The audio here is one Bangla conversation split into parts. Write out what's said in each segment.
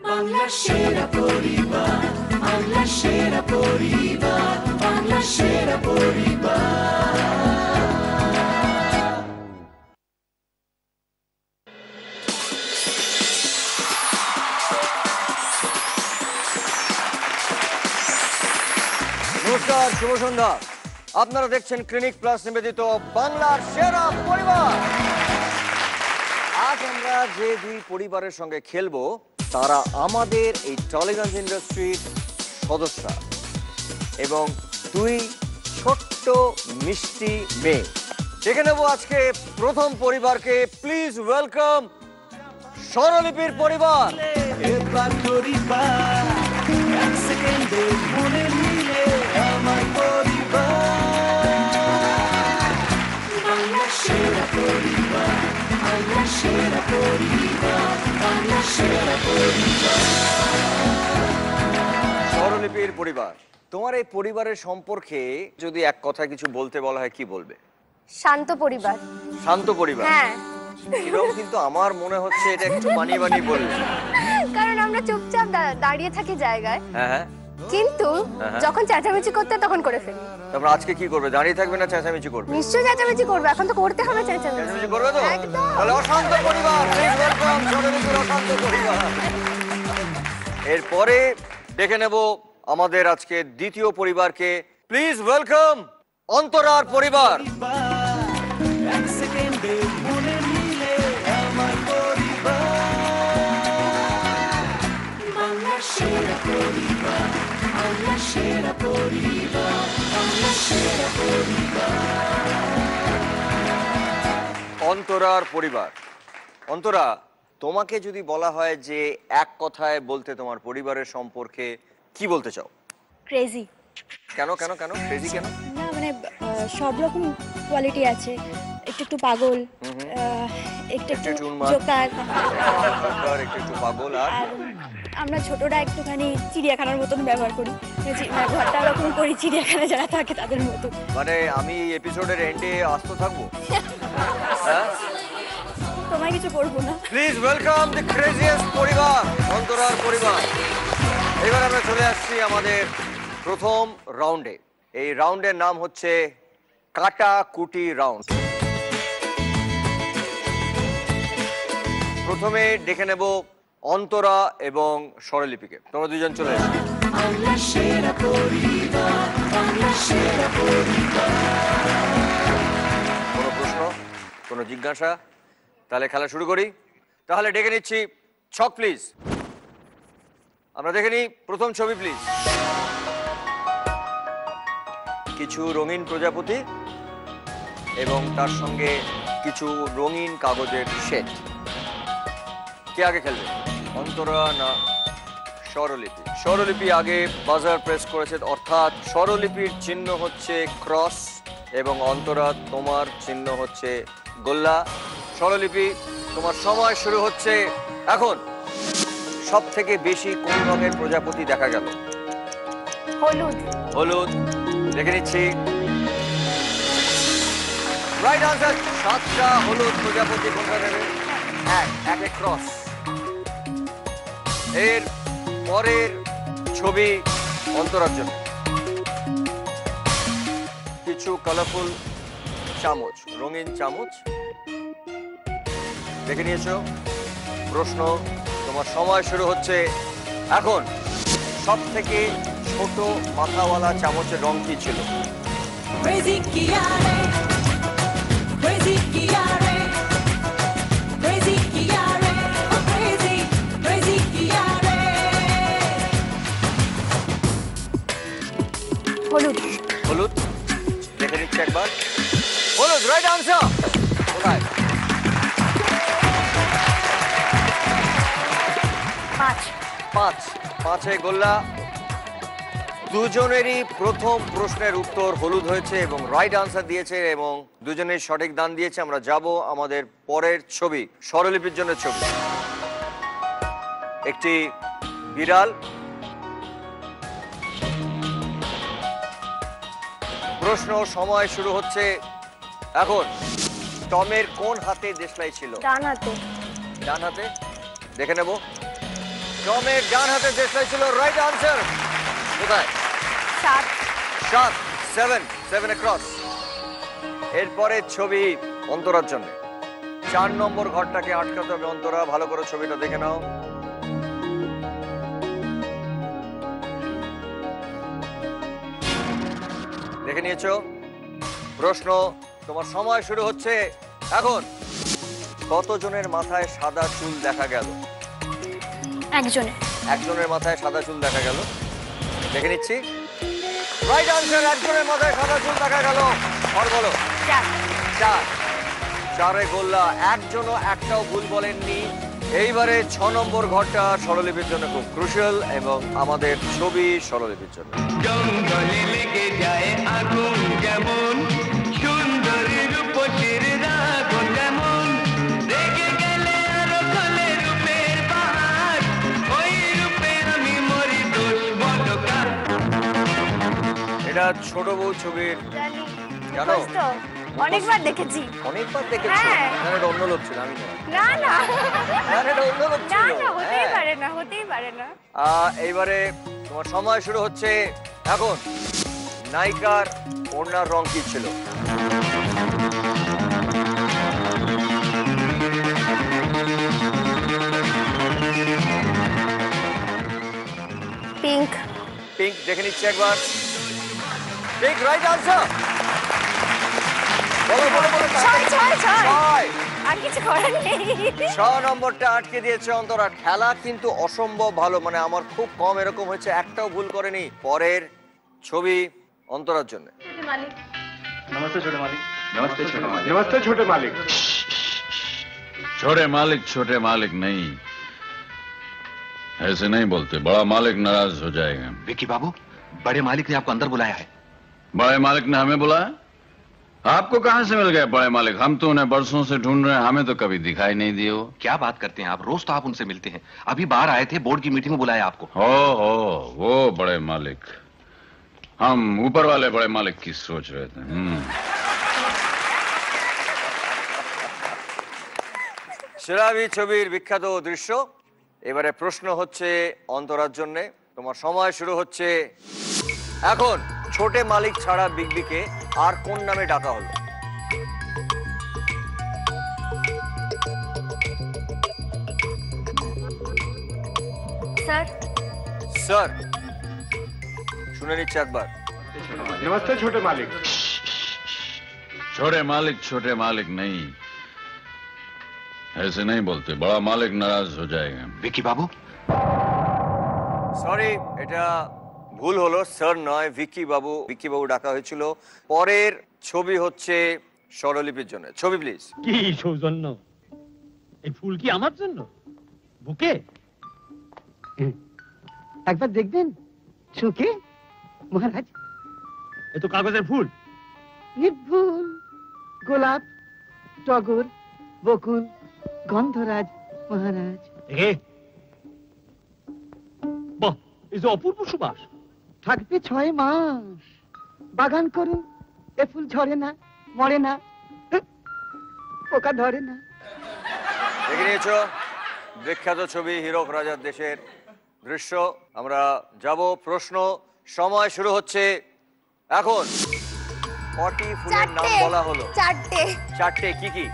বাংলা সেরা পরিবার, বাংলা সেরা পরিবার, বাংলা সেরা পরিবার। নমস্কার, শুভ সন্ধ্যা। আপনারা দেখছেন ক্লিনিক প্লাস নিবেদিত বাংলার সেরা পরিবার। আজ আমরা যে দুই পরিবারের সঙ্গে খেলবো তারা আমাদের এই টলিগঞ্জ ইন্ডাস্ট্রির সদস্য এবং দুই ছোট্ট মিষ্টি মেয়ে। দেখে নেব আজকে প্রথম পরিবারকে। প্লিজ ওয়েলকাম স্বরলিপির পরিবার। এবার পরিবার এক সেকেন্ডে মনে মিলে আমার পরিবার, বাংলা সেরা পরিবার, বাংলা সেরা পরিবার, বাংলা সেরা পরিবার। স্বরলিপির পরিবার, তোমার এই পরিবারের সম্পর্কে যদি এক কথা কিছু বলতে বলা হয় কি বলবে? শান্ত পরিবার। শান্ত পরিবার। হ্যাঁ, এরকম কিন্তু আমার মনে হচ্ছে এটা একটু বানিয়ে বানিয়ে বলবে। কারণ আমরা চুপচাপ দাঁড়িয়ে থাকি জায়গায়, হ্যাঁ হ্যাঁ, কিন্তু যখন চেঁচামেচি করতে তখন করে ফেলি। তারপর আজকে কি করবে? দাঁড়িয়ে থাকবে না চেঁচামেচি করবে? নিশ্চয়ই চেঁচামেচি করবে, এখন তো করতে হবে চেঁচামেচি। চেঁচামেচি করবে তো? একদম। তাহলে অশান্ত পরিবার, প্লিজ ওয়েলকাম স্বরলিপির অশান্ত পরিবার। এরপরে দেখে নেব আমাদের আজকে দ্বিতীয় পরিবারকে। প্লিজ ওয়েলকাম অন্তরার পরিবার। এক সেকেন্ডে মনে মিলে আমার পরিবার, বাংলা সেরা পরিবার, বাংলা সেরা পরিবার, বাংলা সেরা পরিবার। অন্তরার পরিবার। অন্তরা, তোমাকে যদি বলা হয় যে এক কথায় বলতে তোমার পরিবারের সম্পর্কে, কি বলতে চাও? ক্রেজি। কেন কেন কেন ক্রেজি কেন? না মানে সব রকম কোয়ালিটি আছে, একটু একটু পাগল, একটু একটু জোকার, একটু পাগল। আর আমরা ছোটরা একটুখানি চিড়িয়াখানার মতন ব্যবহার করি, ব্যবহারটা ওরকম করি চিড়িয়াখানা যারা থাকে তাদের মতো। মানে আমি এই এপিসোডের এন্ডে আস্ত থাকবো? হ্যাঁ, তোমায় কিছু করবো না। প্লিজ ওয়েলকাম দ্য ক্রেজিয়েস্ট পরিবার, অন্তরার পরিবার। এবার আমরা চলে আসছি আমাদের প্রথম রাউন্ডে। এই রাউন্ডের নাম হচ্ছে কাটাকুটি রাউন্ড। প্রথমে দেখে নেব অন্তরা এবং স্বরলিপিকে। তোমরা দুজন চলে এসো। বাংলা সেরা পরিবার, বাংলা সেরা পরিবার। কোনো প্রশ্ন, কোনো জিজ্ঞাসা? তাহলে খেলা শুরু করি। তাহলে ডেকে নিচ্ছি ছক প্লিজ। আমরা দেখে নিই প্রথম ছবি প্লিজ। কিছু রঙিন প্রজাপতি এবং তার সঙ্গে কিছু রঙিন কাগজের সেট। কে আগে খেলবে, অন্তরা না স্বরলিপি? স্বরলিপি আগে বাজার প্রেস করেছে, অর্থাৎ স্বরলিপির চিহ্ন হচ্ছে ক্রস এবং অন্তরা তোমার চিহ্ন হচ্ছে গোল্লা। স্বরলিপি, তোমার সময় শুরু হচ্ছে এখন। সব থেকে বেশি কোন রঙের প্রজাপতি দেখা গেল? হলুদ। হলুদ। দেখে নিচ্ছি রাইট আনসার। 7টা হলুদ প্রজাপতি কোনটা নেবে? এক ক্রস। এর পরের ছবি অন্তরার জন্য। কিছু কালারফুল চামচ, রঙিন চামচ দেখে নিয়েছো। প্রশ্ন, তোমার সময় শুরু হচ্ছে এখন। সব থেকে ছোট মাথাওয়ালা চামচের রং কি ছিল? Crazy Kia re, crazy Kia re, crazy Kia re, oh crazy, crazy Kia re. হলুদ। হলুদ। দেখে নিচ্ছি একবার। হলুদ রাইট আনসার। কোথায়? 5। 5-এ গোল্লা। দুজনেরই প্রথম প্রশ্নের উত্তর হলুদ হয়েছে এবং রাইট আনসার দিয়েছে এবং দুজনেই সঠিক দান দিয়েছে। আমরা যাব আমাদের পরের ছবি, স্বরলিপির জন্য ছবি। একটি বিড়াল, প্রশ্ন, সময় শুরু হচ্ছে এখন। টমের কোন হাতে দেশলাই ছিল? ডান হাতে। ডান হাতে। দেখে নেব। টমের ডান হাতের দেশলাই ছিল রাইট আনসার। কোথায়? 7 7 7 অ্যাক্রস। এরপরে ছবি অন্তরার জন্য 4 নম্বর ঘরটাকে আটকাতে হবে। অন্তরা, ভালো করে ছবিটা দেখে নাও। দেখে নিয়েছো? প্রশ্ন, তোমার সময় শুরু হচ্ছে এখন। কতজনের মাথায় সাদা চুল দেখা গেল? একজনের মাথায় সাদা চুল দেখা গেল। দেখে নিচ্ছি। রাইট আনসার, একজনের মাথায় সাদা চুল দেখা গেল। আর বলো। 4 4 গোল্লা, একজনও একটাও ভুল বলেননি। এইবারে 6 নম্বর ঘরটা স্বরলিপির জন্য খুব ক্রুশিয়াল এবং আমাদের ছবি স্বরলিপির জন্য। জঙ্গলে লেগে যায় আগুন যেমন, সুন্দরী রূপসীর রাগ যেমন, রেগে গেলে আরো চলে রূপের পাহাড়, ওই রূপে আমি মরি, দোষ বলো কার? এটা ছোট বউ ছবির, জানি। জানো? মুখস্থ। অনেকবার দেখেছি। অনেকবার দেখেছি। হ্যাঁ। না, এটা অন্য লোক ছিল, আমি নয়। না না না, এটা অন্য লোক না ছিল। না, হতেই হ্যাঁ। পারে না, হতেই পারে না। এইবারে তোমার সময় শুরু হচ্ছে এখন। নায়িকার ওড়নার রং কি ছিল? পিঙ্ক। পিঙ্ক। দেখে নিচ্ছি একবার। Pink right answer. বলো বলো বলো। 6 আর কিছু করার নেই। 6 নম্বরটা আটকে দিয়েছে অন্তরা। খেলা কিন্তু অসম্ভব ভালো, মানে আমার খুব কম এরকম হয়েছে একটাও ভুল করেনি। পরের ছবি অন্তরার জন্য। नमस्ते छोटे मालिक। नमस्ते छोटे मालिक। नमस्ते छोटे मालिक। छोटे मालिक नहीं, ऐसे नहीं बोलते, बड़ा मालिक नाराज हो जाएगा। विकी बाबू, बड़े मालिक ने आपको अंदर बुलाया है। बड़े मालिक ने हमें बुलाया? आपको कहां से मिल गए बड़े मालिक? हम तो उन्हें बरसों से ढूंढ रहे हैं, हमें तो कभी दिखाई नहीं दिए वो। क्या बात करते हैं आप, रोज तो आप उनसे मिलते हैं। अभी बाहर आए थे, बोर्ड की मीटिंग में बुलाया आपको। हो वो बड़े मालिक, हम ऊपर वाले बड़े मालिक की सोच रहे थे। সেরাবি ছবির বিখ্যাত দৃশ্য। এবারে প্রশ্ন হচ্ছে অন্তরার জন্য। তোমার সময় শুরু হচ্ছে এখন। ছোটে মালিক ছাড়া বিগবিকে আর কোন নামে ডাকা হলো? স্যার। স্যার। শুনে নিচ্ছে একবার। नमस्ते छोटे मालिक। छोटे मालिक नहीं, ऐसे नहीं बोलते, बड़ा मालिक नाराज हो जाएगा। विकी बाबू, সরি, এটা ভুল হলো। স্যার নয়, ভিকি বাবু। ভিকি বাবু ডাকা হয়েছিল। পরের ছবি হচ্ছে স্বরলিপির জন্য। ছবি প্লিজ। কি সৌজন্য! এই ফুল কি আমার জন্য? বুকে? একবার দেখবেন চোখে মহারাজ। এ তো কাগজের ফুল। নির্ভুল, গোলাপ, টগর, বকুল, গন্ধরাজ মহারাজ। এ বাহ, এই যে অপূর্ব সুবাস। থাকবে 6 মাস। বাগান করুন, এ ফুল ঝরে না, মরে না, পোকা ধরে না। দেখে নিয়েছো বিখ্যাত ছবি হীরক রাজার দেশের দৃশ্য। আমরা যাব প্রশ্ন। সময় শুরু হচ্ছে এখন। কটি ফুলের নাম বলা হলো? 4টে। কি কি?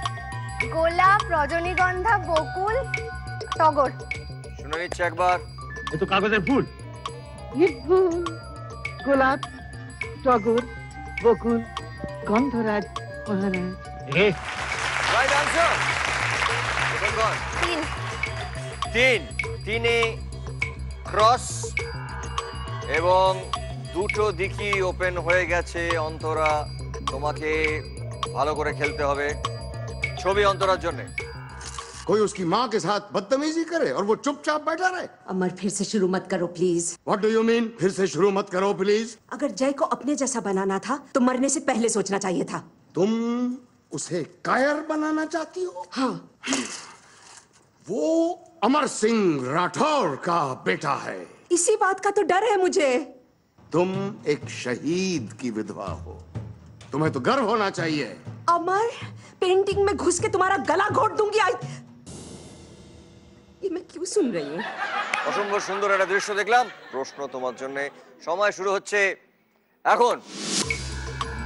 গোলাপ, রজনীগন্ধা, বকুল, টগর। শুনে নিচ্ছে একবার। এ তো কাগজের ফুল। নির্ভুল, গোলাপ, টগর, বকুল, গন্ধরাজ মহারাজ। Right answer. 3 3 ক্রস এবং দুটো দিকই ওপেন হয়ে গেছে। অন্তরা, তোমাকে ভালো করে খেলতে হবে। ছবি অন্তরার জন্য। कोई उसकी माँ के साथ बदतमीजी करे और वो चुपचाप बैठा रहे। अमर, फिर से शुरू मत करो please. What do you mean? फिर से शुरू मत करो प्लीज। अगर जय को अपने जैसा बनाना था तो मरने से पहले सोचना चाहिए था। तुम उसे कायर बनाना चाहती हो? हाँ। वो अमर सिंह राठौर का बेटा है। इसी बात का तो डर है मुझे। तुम एक शहीद की विधवा हो, तुम्हें तो गर्व होना चाहिए। अमर, पेंटिंग में घुस के तुम्हारा गला घोट दूंगी। ये मैं क्यों सुन रही हूँ? অসম্ভব সুন্দর একটা দৃশ্য দেখলাম। প্রশ্ন তোমার জন্য, সময় শুরু হচ্ছে এখন।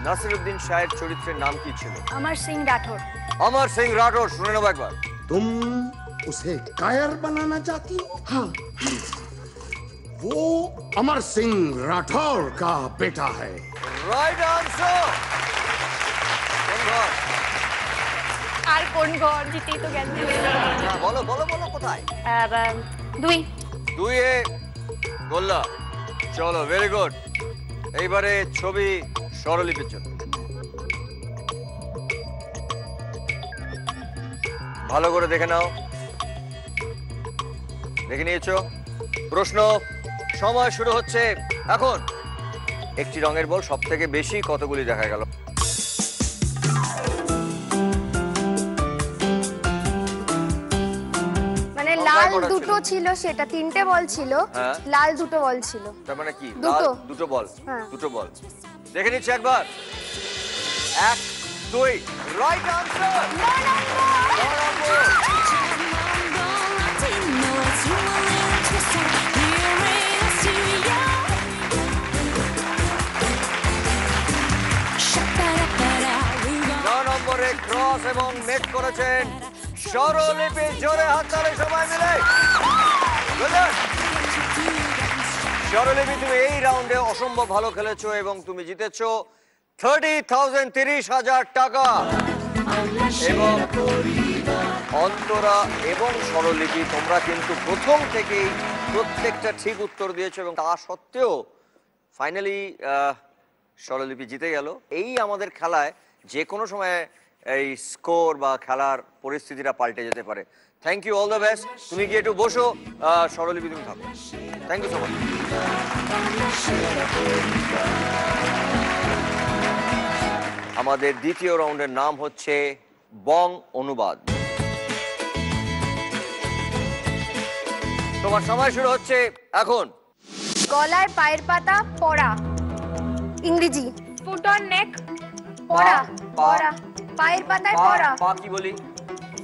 নাসিরউদ্দিন শাহের চরিত্রের নাম কি ছিল? अमर सिंह राठौर। अमर सिंह राठौर, শুনে নেবো একবার। तुम उसे कायर बनाना चाहती हो? हाँ। वो अमर सिंह राठौर का बेटा है। Right answer. আর কোন ঘর জিতেই তো জ্ঞান দিলে। বলো বলো বলো কোথায়? দুই। দুইয়ে গোল্লা। চলো, ভেরি গুড। এইবারে ছবি স্বরলিপির জন্য। ভালো করে দেখে নাও। দেখে নিয়েছো? প্রশ্ন, সময় শুরু হচ্ছে এখন। একটি রঙের বল সব থেকে বেশি কতগুলি দেখা গেল? মানে লাল দুটো ছিল, সেটা তিনটে বল ছিল, লাল দুটো বল ছিল। তার মানে কি? দুটো। দুটো বল। হ্যাঁ। দুটো বল। দেখে নিচ্ছি একবার। 1 2 রাইট আনসার। নম্বরে ক্রস এবং নেট করেছেন স্বরলিপি। জোরে হাততালি সবাই মিলে। স্বরলিপি, তুমি এই রাউন্ডে অসম্ভব ভালো খেলেছো এবং তুমি জিতেছো 30,000 30,000 টাকা। এবং অন্তরা এবং স্বরলিপি, তোমরা কিন্তু প্রথম থেকেই প্রত্যেকটা ঠিক উত্তর দিয়েছো এবং তা সত্ত্বেও ফাইনালি স্বরলিপি জিতে গেল। এই আমাদের খেলায় যে কোনো সময় এই স্কোর বা খেলার পরিস্থিতিটা পাল্টে যেতে পারে। Thank you, all the best. তুমি গিয়ে একটু বসো, স্বরলিপি তুমি থাকো। Thank you so much. আমাদের দ্বিতীয় রাউন্ডের নাম হচ্ছে বং অনুবাদ। তোমার সময় শুরু হচ্ছে এখন। গলায় পায়ের পাতা পরা। ইংরেজি। ফুট অন নেক। পরা। পরা। পায়ের পাতায় পরা। পা কি বলি?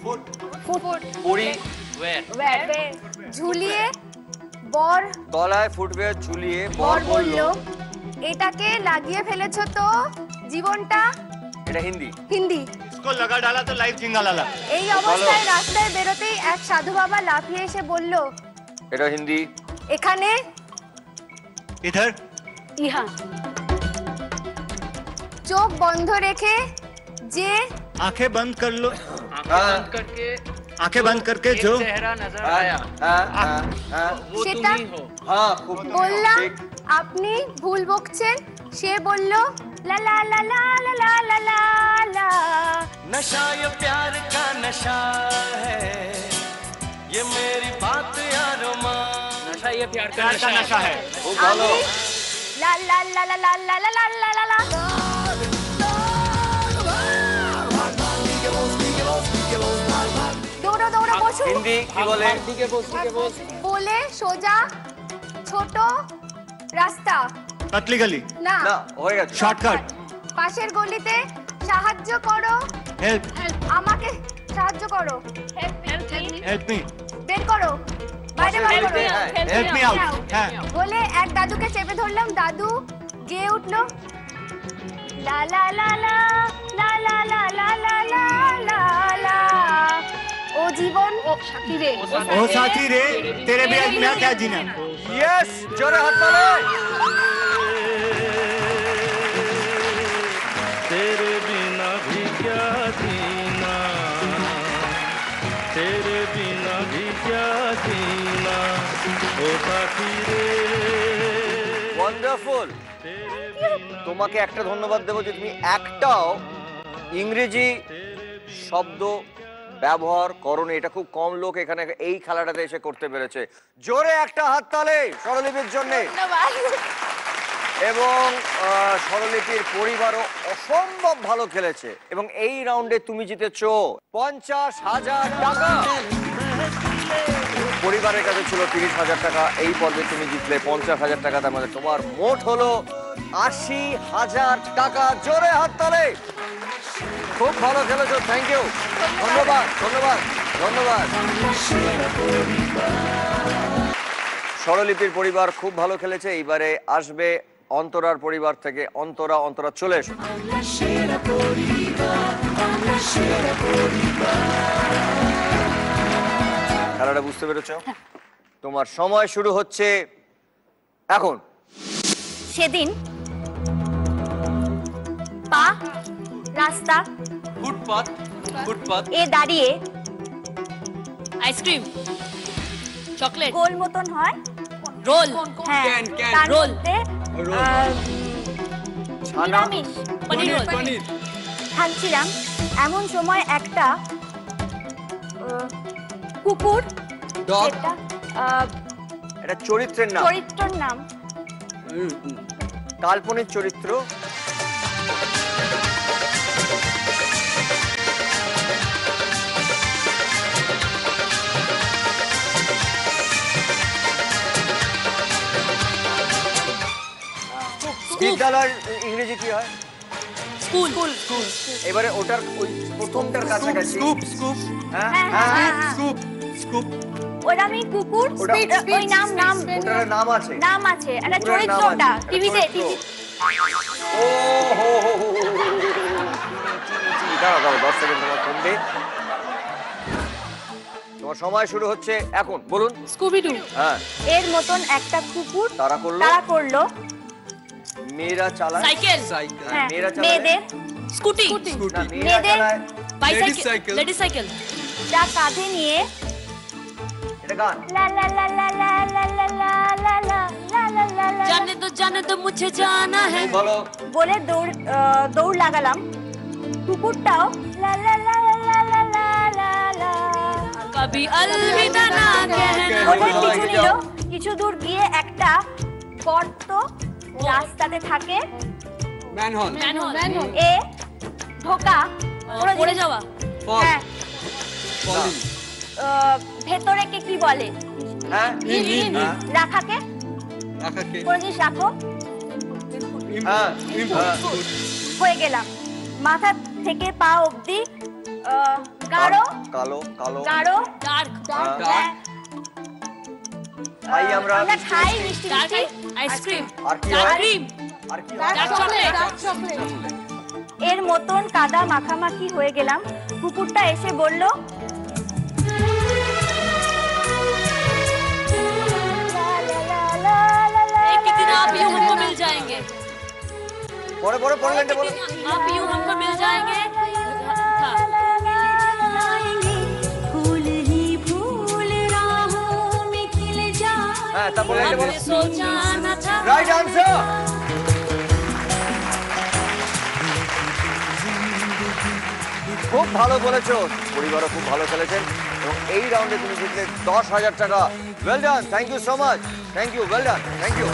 ফুট। ফুট। পরি। ওয়্যার। ঝুলিয়ে বর। গলায় ফুটওয়্যার ঝুলিয়ে বর বলল, এটাকে লাগিয়ে ফেলেছো তো জীবনটা। এটা হিন্দি। হিন্দি। इसको लगा डाला तो लाइफ जिंगा लाला। এই অবস্থায় রাস্তায় বেরোতেই এক সাধু বাবা লাফিয়ে এসে বলল, এটা হিন্দি। এখানে। इधर। ইহা। চোখ বন্ধ রেখে যে। आंखें बंद कर लो। आंखें बंद करके जो चेहरा नजर आया वो तुम সেটা ही हो। হ্যাঁ, খুব বললাম ঠিক। আপনি ভুল বকছেন। সে বলল, লা লা লা লা লা লা লা লা লা। नशा ये प्यार का नशा है, ये मेरी बात यारो माँ। नशा ये प्यार का नशा है। খুব ভালো। লা লা লা লা লা লা লা লা লা লা। দৌড়ো দৌড়ো বসো। হিন্দি কি বলে? বলে সোজা ছোট রাস্তা। पतली गली। না, না, হয়ে গেছে। शॉर्टकट। পাশের গলিতে সাহায্য করো। हेल्प। আমাকে সাহায্য করো। Help me. বের করো, বাইরে পাশের বার করো। গলিতে, হ্যাঁ, हेल्प मी आउट। हाँ। বলে এক দাদুকে চেপে ধরলাম। দাদু গেয়ে উঠলো, লা লা লা লা লা লা লা লা লা লা লা লা। ও জীবন ও সাথী রে। ओ साथी रे, तेरे बिना मैं क्या जीना। ইয়েস, জোরে হাততালি। तेरे बिना भी क्या जीना, तेरे बिना भी क्या जीना, ओ साथी रे। ওয়ান্ডারফুল। তোমাকে একটা ধন্যবাদ দেবো যে তুমি একটাও ইংরেজি শব্দ ব্যবহার করোনি। এটা খুব কম লোক এখানে এই খেলাটাতে এসে করতে পেরেছে। জোরে একটা হাততালি স্বরলিপির জন্য। এবং স্বরলিপির পরিবারও অসম্ভব ভালো খেলেছে এবং এই রাউন্ডে তুমি জিতেছো 50,000 টাকা। পরিবারের কাছে ছিল 30,000 টাকা। এই পর্বে তুমি জিতলে 50,000 টাকা। তার মানে তোমার মোট হলো 80,000 টাকা। জোরে হাততালি। খুব ভালো খেলেছো। থ্যাংক ইউ, ধন্যবাদ ধন্যবাদ। ধন্যবাদ। স্বরলিপির পরিবার খুব ভালো খেলেছে। এইবারে আসবে অন্তরার পরিবার থেকে অন্তরা। অন্তরা চলে এসো। খেলাটা বুঝতে পেরেছো? তোমার সময় শুরু হচ্ছে এখন। সেদিন পা রাস্তা ফুটপাত ফুটপাত এ দাঁড়িয়ে আইসক্রিম চকলেট গোল মতন হয় রোল হ্যাঁ ক্যান, ক্যান, তার রোল, মধ্যে রোল। ছানা নিরামিষ পনির রোল পনির খাচ্ছিলাম এমন সময় একটা কুকুর ডগ যেটা এটা চরিত্রের নাম, চরিত্রের নাম কাল্পনিক চরিত্র। বিদ্যালয়ের ইংরেজি কি হয়? স্কুল এবারে ওটার ওই প্রথমটার কাছাকাছি। স্কুপ স্কুপ হ্যাঁ হ্যাঁ, হ্যাঁ, হ্যাঁ, হ্যাঁ। স্কুপ স্কুপ ওটা আমি কুকুর ওটা- ওই নাম ওটার নাম আছে। নাম আছে একটা কুকুরের নাম চরিত্রটা আছে, একটা টিভিতে চরিত্র। ও হো হো হো হো, হো, হো, দাঁড়াও দাঁড়াও 10 সেকেন্ড তোমার কমবে। তোমার সময় শুরু হচ্ছে এখন। বলুন। স্কুবিডু হ্যাঁ এর মতন একটা কুকুর তারা করলো তারা করলো মেয়েরা চালায়। সাইকেল সাইকেল হ্যাঁ, মেয়েরা চালায়। মেয়েদের স্কুটি না, স্কুটি মেয়েরা মেয়েদের- চালায়। Bicycle cycle. লেডিস সাইকেল যা কাঁধে নিয়ে এটা গান। লা লা লা লা লা লা লা লা লা লা লা লা লা লা জানে তো মুঝে জানা है বলো। বলে দৌড় লাগালাম কুকুরটাও লা লা লা লা লা লা লা লা कभी अलविदा ना कहना ওদের পিছু নিল কিছু দূর গিয়ে একটা গর্ত রাস্তাতে থাকে ম্যানহোল এ ঢোকা পড়ে যাওয়া ফল হ্যাঁ ফলিং ভেতরে কে কি বলে হ্যাঁ হ্যাঁ, রাখাকে রাখাকে কোনো জিনিস রাখো হ্যাঁ, হ্যাঁ। হয়ে গেলাম মাথা থেকে পা অবধি গাঢ় কালো কালো গাঢ় ডার্ক হ্যাঁ। খাই আমরা আমরা খাই মিষ্টি ডার্ক মিষ্টি আইসক্রিম আর কি ডার্ক হয়? ক্রিম আর কি হয়? ডার্ক চকলেট এর মতন কাদা মাখামাখি হয়ে গেলাম কুকুরটা এসে বলল एक ही दिन आप यूं हमको मिल जाएंगे পরে পরে পরে লাইনটা বলো। आप यूं हमको मिल जाएंगे हाँ। হ্যাঁ তারপর লাইনটা বলো। हमने सोचा न था রাইট আনসার। খুব ভালো বলেছো। পরিবারও খুব ভালো খেলেছেন এবং এই রাউন্ডে তুমি জিতলে 10,000 টাকা। Well done, thank you so much. Thank you, well done, thank you.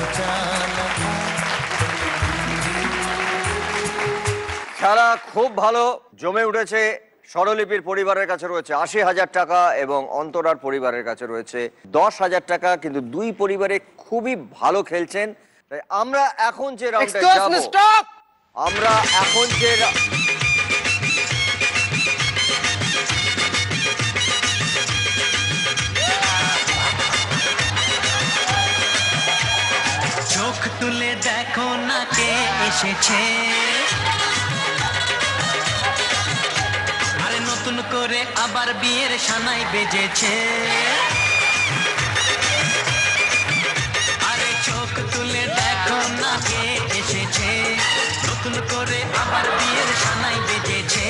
খেলা খুব ভালো জমে উঠেছে। স্বরলিপির পরিবারের কাছে রয়েছে 80,000 টাকা এবং অন্তরার পরিবারের কাছে রয়েছে 10,000 টাকা। কিন্তু দুই পরিবারে খুবই ভালো খেলছেন। তাই আমরা এখন যে রাউন্ডে যাব, আমরা এখন যে চোখ তুলে দেখো না কে এসেছে, আরে নতুন করে আবার বিয়ের সানাই বেজেছে। আরে চোখ তুলে দেখো না কে এসেছে, নতুন করে আবার বিয়ের সানাই বেজেছে।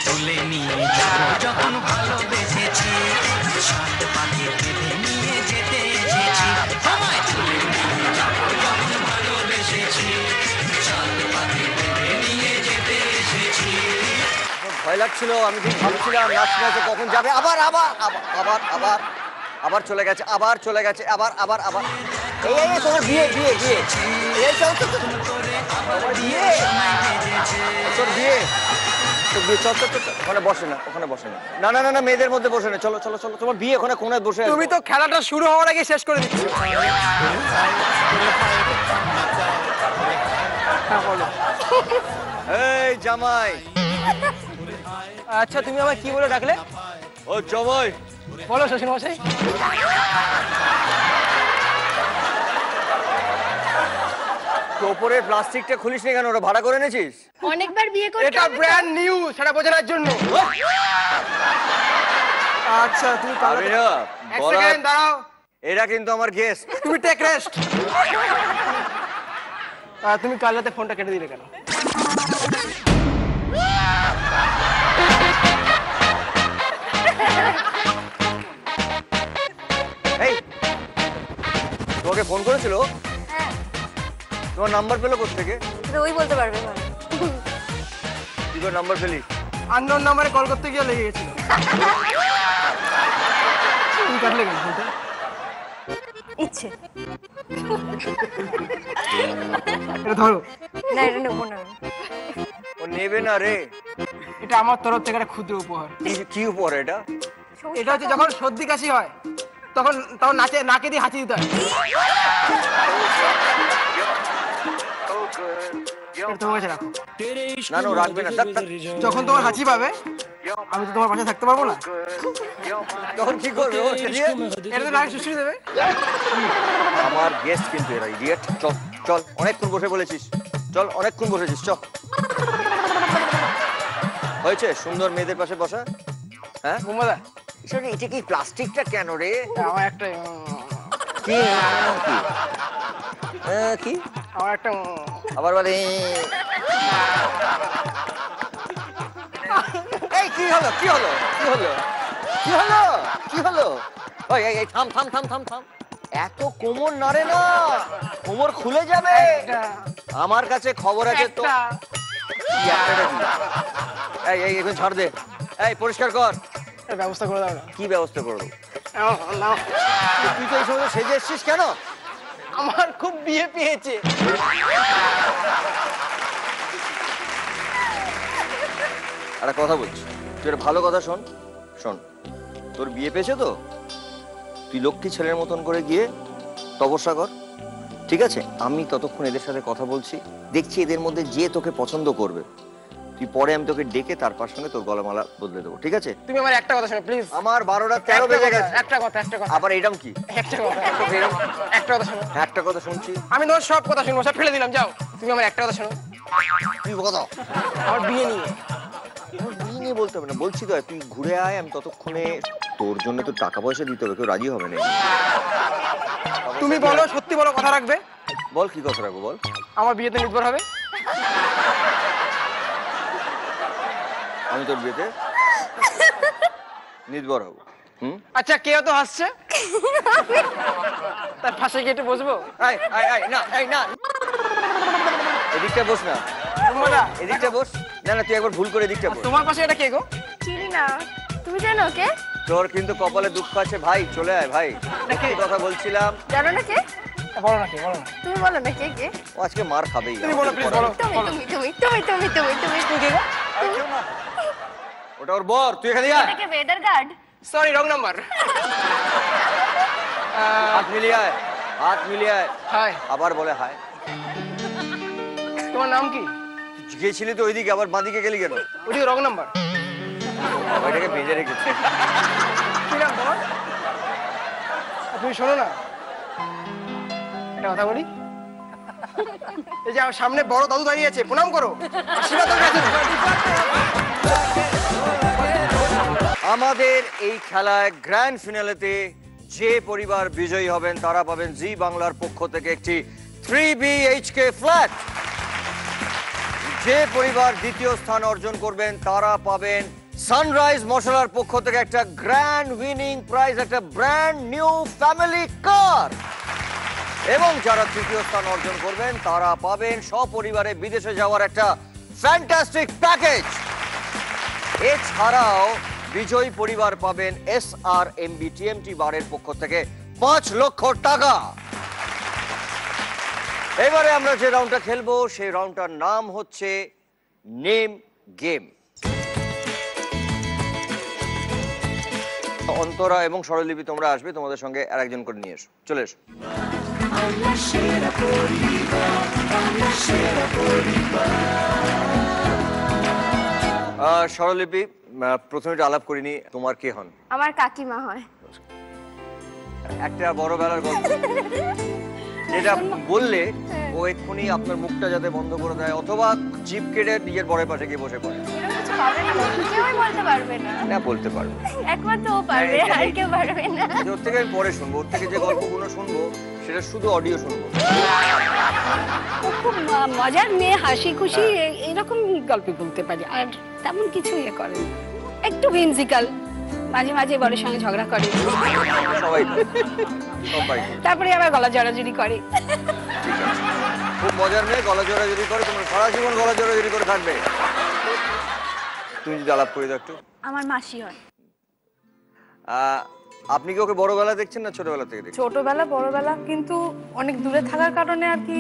তুলে নিয়ে যাবো যখন ভালোবেসেছি, সাত পাখি বেঁধে নিয়ে যেতে এসেছি। আমায় তুলে নিয়ে যাবো যখন ভালোবেসেছি, সাত পাখি বেঁধে নিয়ে যেতে এসেছি। ভয় লাগছিল। আমি ঠিক ভাবছিলাম নাচ নাচে কখন যাবে। আবার আবার আবার আবার আবার আবার চলে গেছে, আবার চলে গেছে, আবার আবার আবার। এই এই তোমার বিয়ে বিয়ে বিয়ে এই চল চল চল। তোমার বিয়ে, তোর বিয়ে, তোর বিয়ে, চল চল চল। ওখানে বসে না, ওখানে বসে না। না না না না, মেয়েদের মধ্যে বসে না। চলো চলো চলো, তোমার বিয়ে ওখানে কোনায় বসে আছে। তুমি তো খেলাটা শুরু হওয়ার আগে শেষ করে দিচ্ছ। এই জামাই, আচ্ছা তুমি আমায় কি বলে ডাকলে? ও জমাই বলো শ্বশুর মশাই। ওপরের প্লাস্টিকটা খুলিস নি কেন? ওটা ভাড়া করে এনেছিস? অনেকবার বিয়ে করে এটা ব্র্যান্ড নিউ, সেটা বোঝানোর জন্য। আচ্ছা তুমি আরে না, এক সেকেন্ড দাঁড়াও। এরা কিন্তু আমার গেস্ট। তুমি টেক রেস্ট। তুমি কাল রাতে ফোনটা কেটে দিলে কেন? এই তোমাকে ফোন করেছিল? তোমার নাম্বার পেলো কোত্থেকে? ওই বলতে পারবে। কি করে নাম্বার পেলি? আননোন নাম্বারে কল করতে গিয়ে লেগে গেছিল। তুমি কাটলে কেন ফোনটা? ইচ্ছে। এটা ধরো। না এটা নেবো না। ও নেবে না রে। এটা আমার তরফ থেকে একটা ক্ষুদ্র উপহার। কি উপহার এটা? এটা হচ্ছে যখন সর্দি কাশি হয় তখন নাকে দিয়ে হাঁচি দিতে হয়। তোমার কাছে রাখো। না না রাখবে না। যখন তোমার হাঁচি পাবে আমি তো তোমার পাশে থাকতে পারবো না। তখন কি করবে? এটা তো নাকে শুষিয়ে দেবে। আমার গেস্ট কিন্তু এরা ইডিয়েট। চল চল, অনেকক্ষণ বসে বলেছিস। চল, অনেকক্ষণ বসেছিস, চল। হয়েছে সুন্দর মেয়েদের পাশে বসা? হ্যাঁ বোমাদা, এটা কি প্লাস্টিকটা কেন রে? আমার একটা কি কি আমার একটা আবার বলে এই কি হলো কি হলো কি হলো কি হলো কি হলো? ওই এই থাম থাম থাম থাম থাম। এত কোমর নাড়ে না, কোমর খুলে যাবে। আমার কাছে খবর আছে তো। এই এই এখন ছাড় দে। এই পরিষ্কার কর। ব্যবস্থা করে দাও না। কি ব্যবস্থা করবো? তুই তো এই সময় সেজে এসছিস কেন? আমার খুব বিয়ে পেয়েছে। একটা কথা বলছি, তুই একটা ভালো কথা শোন। শোন, তোর বিয়ে পেয়েছে তো, তুই লক্ষ্মী ছেলের মতন করে গিয়ে তপস্যা কর, ঠিক আছে? আমি ততক্ষণ এদের সাথে কথা বলছি, দেখছি এদের মধ্যে যে তোকে পছন্দ করবে, তুই পরে আমি তোকে ডেকে তার সঙ্গে তোর গলামালা বদলে দেবো, ঠিক আছে? তুমি আমার একটা কথা শোনো প্লিজ। আমার 12টা 13 বেজে গেছে। একটা কথা আবার এরকম কি? একটা কথা শোনো। একটা কথা শুনছি। আমি তোমার সব কথা শুনবো, সব ফেলে দিলাম, যাও। তুমি আমার একটা কথা শোনো। তুই কথা আমার বিয়ে নিয়ে। বিয়ে নিয়ে বলতে হবে না, বলছি তো তুই ঘুরে আয়, আমি ততক্ষণে তোর জন্য তো টাকা পয়সা দিতে হবে, কেউ রাজি হবে না। তুমি বলো, সত্যি বলো, কথা রাখবে? বল কি কথা রাখবো, বল। আমার বিয়েতে নির্ভর হবে। আমি তোর বিয়েতে নির্ভর হবো। আচ্ছা, কে তো হাসছে? তার পাশে গিয়ে একটু বসবো? এদিকটা বস না, এদিকটা বস। না না, তুই একবার ভুল করে এদিকটা বস। তোমার পাশে এটা কে গো? চিনি না। তুমি জানো কে? তোর কিন্তু কপালে দুঃখ আছে ভাই, চলে আয় ভাই। কি কথা বলছিলাম? জানো না কে? বলো না কে, বলো না। তুমি বলো না কে কে? ও আজকে মার খাবেই। তুমি বলো প্লিজ, বলো। তুমি ওটা ওর বর, তুই এখানে আয়। এটা কি weather guard? Sorry, wrong number. হাত মিলিয়ে আয়, হাত মিলিয়ে আয়। হাই। আবার বলে হাই। তোমার নাম কি? গেছিলি তো ওইদিকে, আবার বাঁদিকে গেলি কেন? ওইদিকে রং নাম্বার। ওইটাকে বেঁধে রেখেছি। কি নাম তোমার? তুমি শোনো না, একটা কথা বলি। এই যে সামনে বড় দাদু দাঁড়িয়ে আছে, প্রণাম করো। আমাদের এই খেলায় গ্র্যান্ড ফিনালেতে যে পরিবার বিজয়ী হবেন তারা পাবেন জি বাংলার পক্ষ থেকে একটি 3 BHK ফ্ল্যাট। যে পরিবার দ্বিতীয় স্থান অর্জন করবেন তারা পাবেন সানরাইজ মশলার পক্ষ থেকে একটা গ্র্যান্ড উইনিং প্রাইজ, একটা ব্র্যান্ড নিউ ফ্যামিলি কার। এবং যারা তৃতীয় স্থান অর্জন করবেন তারা পাবেন সপরিবারে বিদেশে যাওয়ার একটা ফ্যান্টাস্টিক প্যাকেজ। এছাড়াও বিজয়ী পরিবার পাবেন SRMB TMT বারের পক্ষ থেকে 5 লক্ষ টাকা। এবারে আমরা যে রাউন্ডটা খেলবো সেই রাউন্ডটার নাম হচ্ছে নেম গেম। অন্তরা এবং স্বরলিপি তোমরা আসবে, তোমাদের সঙ্গে আরেকজন করে নিয়ে এসো, চলে এসো। স্বরলিপি, প্রথমে একটু আলাপ করিনি, তোমার কে হন? আমার কাকিমা হয়। একটা বড় বেলার গল্প যেটা বললে ও এক্ষুনি আপনার মুখটা যাতে বন্ধ করে দেয় অথবা জিপ কেটে নিজের বরের পাশে গিয়ে বসে পড়ে। কেউই বলতে পারবে না। না, বলতে পারবো। একমাত্র ও পারবে, আর কেউ পারবে না। ওর থেকে আমি পরে শুনবো, ওর থেকে যে গল্পগুলো শুনবো সেটা শুধু অডিও শুনবো। ও খুব মজার মেয়ে, হাসি খুশি এরকম গল্প বলতে পারি, আর তেমন কিছু ইয়ে করে না। একটু whimsical, মাঝে মাঝে বরের সঙ্গে ঝগড়া করে, সবাই তারপরে আবার গলা জড়াজড়ি করে। ঠিক আছে, খুব মজার মেয়ে, গলা জড়াজড়ি করে, তোমার সারা জীবন গলা জড়াজড়ি করে থাকবে। তুমি যদি আলাপ করে দাও একটু। আমার মাসি হয়। আপনি কি ওকে বড়বেলা দেখছেন না ছোটবেলা থেকে দেখছেন? ছোটবেলা বড়বেলা, কিন্তু অনেক দূরে থাকার কারণে আর কি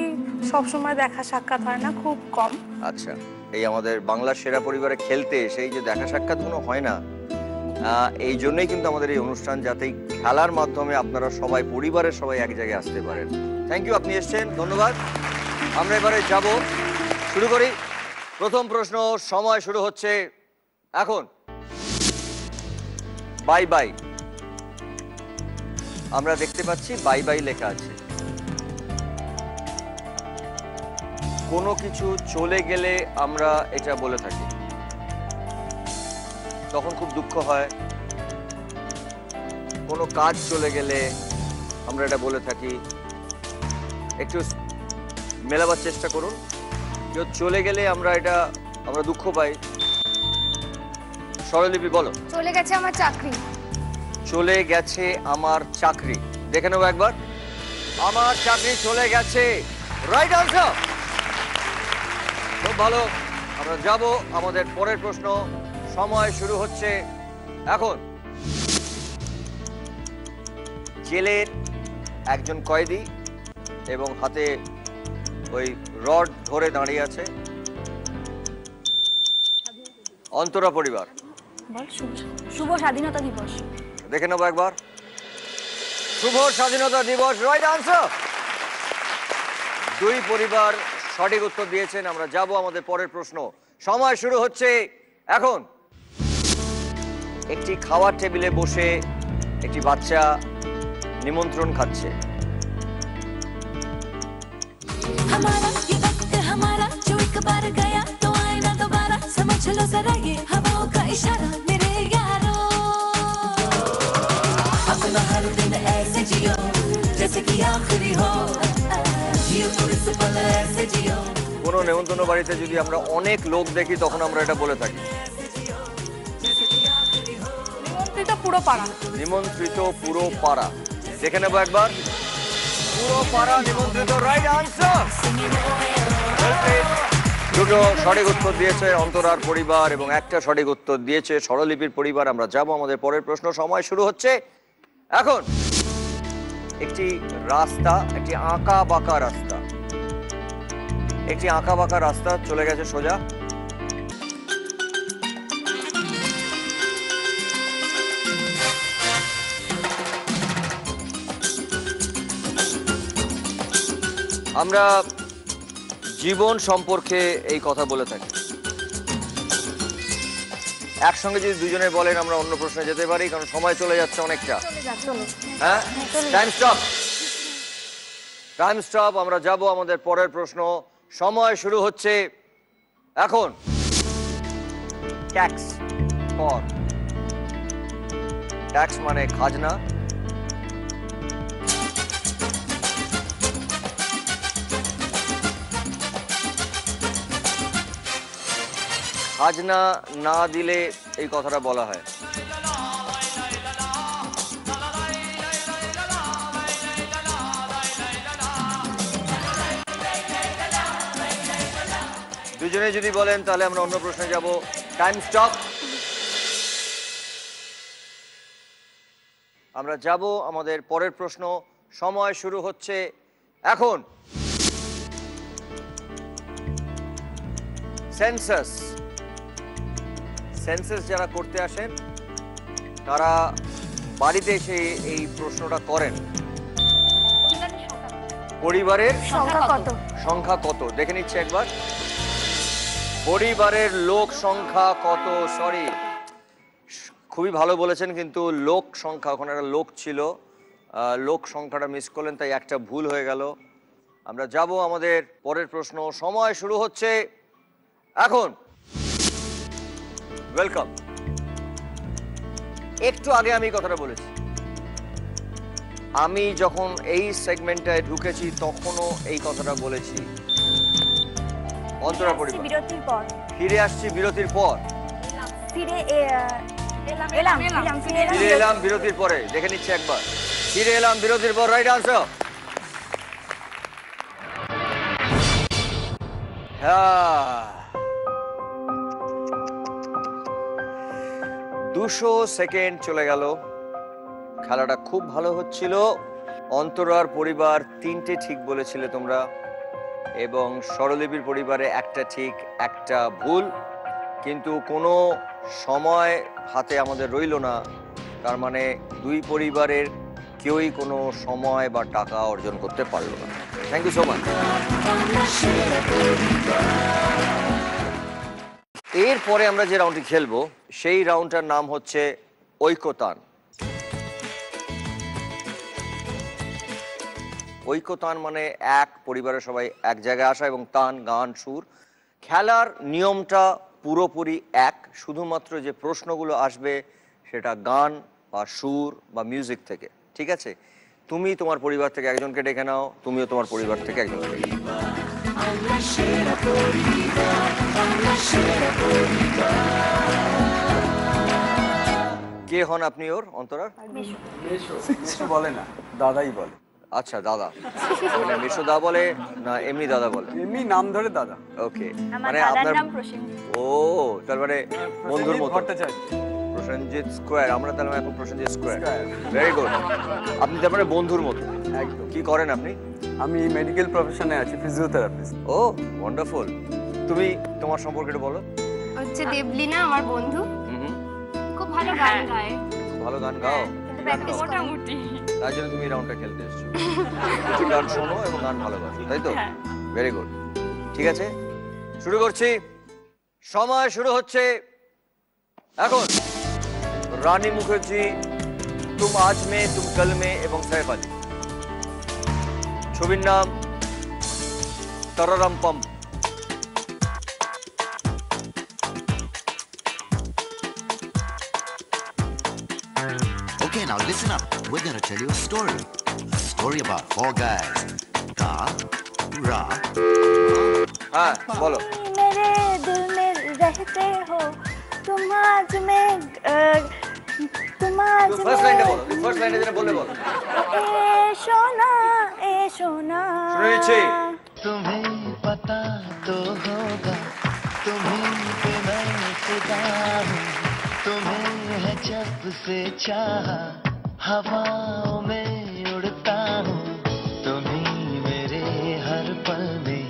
সব সময় দেখা সাক্ষাৎ হয় না, খুব কম। আচ্ছা, এই আমাদের বাংলার সেরা পরিবারে খেলতে সেই যে দেখা সাক্ষাৎগুলো হয় না, এই জন্যই কিন্তু আমাদের এই অনুষ্ঠান, যাতে খেলার মাধ্যমে আপনারা সবাই পরিবারের সবাই এক জায়গায় আসতে পারেন। থ্যাংক ইউ, আপনি এসেছেন, ধন্যবাদ। আমরা এবারে যাব, শুরু করি। প্রথম প্রশ্ন, সময় শুরু হচ্ছে এখন। বাই বাই, আমরা দেখতে পাচ্ছি বাই বাই লেখা আছে। কোনো কিছু চলে গেলে আমরা এটা বলে থাকি, তখন খুব দুঃখ হয়। কোনো কাজ চলে গেলে আমরা এটা বলে থাকি। একটু মেলাবার চেষ্টা করুন। কেউ চলে গেলে আমরা দুঃখ পাই। স্বরলিপি বলো। চলে গেছে আমার চাকরি। চলে গেছে আমার চাকরি, দেখে নেবো একবার। আমার চাকরি চলে গেছে, রাইট আনসার। খুব ভালো, আমরা যাব আমাদের পরের প্রশ্ন। সময় শুরু হচ্ছে এখন। জেলের একজন কয়েদি এবং হাতে ওই রড ধরে দাঁড়িয়ে আছে অন্তরা পরিবার। শুভ স্বাধীনতা দিবস। দেখে নেবো একবার। শুভ স্বাধীনতা দিবস, রাইট আনসার। দুই পরিবার সঠিক উত্তর দিয়েছেন। আমরা যাব আমাদের পরের প্রশ্ন। সময় শুরু হচ্ছে এখন। একটি খাওয়ার টেবিলে বসে একটি বাচ্চা নিমন্ত্রণ খাচ্ছে। हमारा ये वक्त हमारा जो एक बार गया तो आए ना दोबारा, समझ लो जरा ये हवाओं का इशारा मेरे यारो। अपना हर दिन ऐसे जियो जैसे कि आखिरी हो, जियो तो इस पल ऐसे जियो। কোনো নেমন্তন্ন বাড়িতে যদি আমরা অনেক লোক দেখি তখন আমরা এটা বলে থাকি। নিমন্ত্রিত পুরো পাড়া। নিমন্ত্রিত পুরো পাড়া, দেখে নেবো একবার। পুরো পাড়া নিমন্ত্রিত, রাইট আনসার। দুটো সঠিক উত্তর দিয়েছে অন্তরার পরিবার এবং একটা সঠিক উত্তর দিয়েছে স্বরলিপির পরিবার। আমরা যাব আমাদের পরের প্রশ্ন। সময় শুরু হচ্ছে এখন। একটি রাস্তা, একটি আঁকা বাঁকা রাস্তা, একটি আঁকা বাঁকা রাস্তা চলে গেছে সোজা। আমরা জীবন সম্পর্কে এই কথা বলে থাকি। একসঙ্গে যদি দুজনে বলেন আমরা অন্য প্রশ্নে যেতে পারি, কারণ সময় চলে যাচ্ছে অনেকটা। হ্যাঁ, টাইম স্টপ, টাইম স্টপ। আমরা যাব আমাদের পরের প্রশ্ন। সময় শুরু হচ্ছে এখন। ট্যাক্স, কর। ট্যাক্স মানে খাজনা। খাজনা না দিলে এই কথাটা বলা হয়। দুজনে যদি বলেন তাহলে আমরা অন্য প্রশ্নে যাব। Time stop. আমরা যাব আমাদের পরের প্রশ্ন। সময় শুরু হচ্ছে এখন। সেন্সাস, সেন্সাস যারা করতে আসেন তারা বাড়িতে এসে এই প্রশ্নটা করেন। পরিবারের সংখ্যা কত? সংখ্যা কত দেখে নিচ্ছে একবার। পরিবারের লোক সংখ্যা কত? সরি, খুবই ভালো বলেছেন, কিন্তু লোক সংখ্যা, ওখানে একটা লোক ছিল, লোক সংখ্যাটা মিস করলেন, তাই একটা ভুল হয়ে গেল। আমরা যাব আমাদের পরের প্রশ্ন। সময় শুরু হচ্ছে এখন। ওয়েলকাম। একটু আগে আমি কথাটা বলেছি, আমি যখন এই সেগমেন্টটায় ঢুকেছি তখনও এই কথাটা বলেছি। অন্তরা পরিবার বিরতির পর ফিরে আসছি, বিরতির পর ফিরে এলাম বিরতির পরে। দেখে নিচ্ছি একবার, ফিরে এলাম বিরতির পর। Right answer. হ্যাঁ, 200 সেকেন্ড চলে গেল। খেলাটা খুব ভালো হচ্ছিল। অন্তরার পরিবার 3টে ঠিক বলেছিলে তোমরা, এবং স্বরলিপির পরিবারে একটা ঠিক একটা ভুল, কিন্তু কোনো সময় হাতে আমাদের রইল না। তার মানে দুই পরিবারের কেউই কোনো সময় বা টাকা অর্জন করতে পারলো না। Thank you so much. এরপরে আমরা যে রাউন্ডটি খেলবো সেই রাউন্ডটার নাম হচ্ছে ঐকতান। ঐকতান মানে এক পরিবারের সবাই এক জায়গায় আসা, এবং তান গান সুর। খেলার নিয়মটা পুরোপুরি এক, শুধুমাত্র যে প্রশ্নগুলো আসবে সেটা গান বা সুর বা মিউজিক থেকে। ঠিক আছে, তুমি তোমার পরিবার থেকে একজনকে ডেকে নাও, তুমিও তোমার পরিবার থেকে একজনকে ডেকে নাও। কে হন আপনি ওর? অন্তরার বলে না, দাদাই বলে। আচ্ছা, দাদা। মানে মেশো দা বলে না এমনি দাদা বলে? এমনি নাম ধরে দাদা। ওকে, আমার মানে দাদার আপনার নাম প্রসেনজিৎ। ও, তার মানে বন্ধুর মতো। ভট্টাচার্য। প্রসেনজিৎ স্কয়ার, আমরা তাহলে এখন প্রসেনজিৎ স্কয়ার। Very good. আপনি তার মানে বন্ধুর মতো। একদম। কি করেন আপনি? আমি মেডিকেল প্রফেশনে আছি, ফিজিওথেরাপিস্ট। ও ওয়ান্ডারফুল। তুমি তোমার সম্পর্কে একটু বলো। হচ্ছে দেবলিনা আমার বন্ধু, খুব ভালো গান গায়। ভালো গান গাও? মোটামুটি। তার জন্য তুমি রাউন্ডটা খেলতে এসেছো। তুমি গান শোনো এবং গান ভালোবাসো, তাই তো? Very good. ঠিক আছে, শুরু করছি। সময় শুরু হচ্ছে এখন। রানী মুখার্জি, তুম আজ মে তুম কল মে এবং সাইফ আলী। ছবির নাম তরারাম পম। Okay, now listen up. We're gonna tell you a story. A story about 4 guys. Ga, Ra. हाँ, बोलो. मेरे दिल में रहते हो, तुम आज में फर्स्ट लाइन बोलो. फर्स्ट लाइन जरा बोले बोलो. ए सोना. सुनिए. तुम्हें पता तो होगा, तुम्हें पे मैं फिदा हूँ, तुम्हें है जब से चाहा, हवाओं में उड़ता हूँ, तुम्हीं मेरे हर पल में,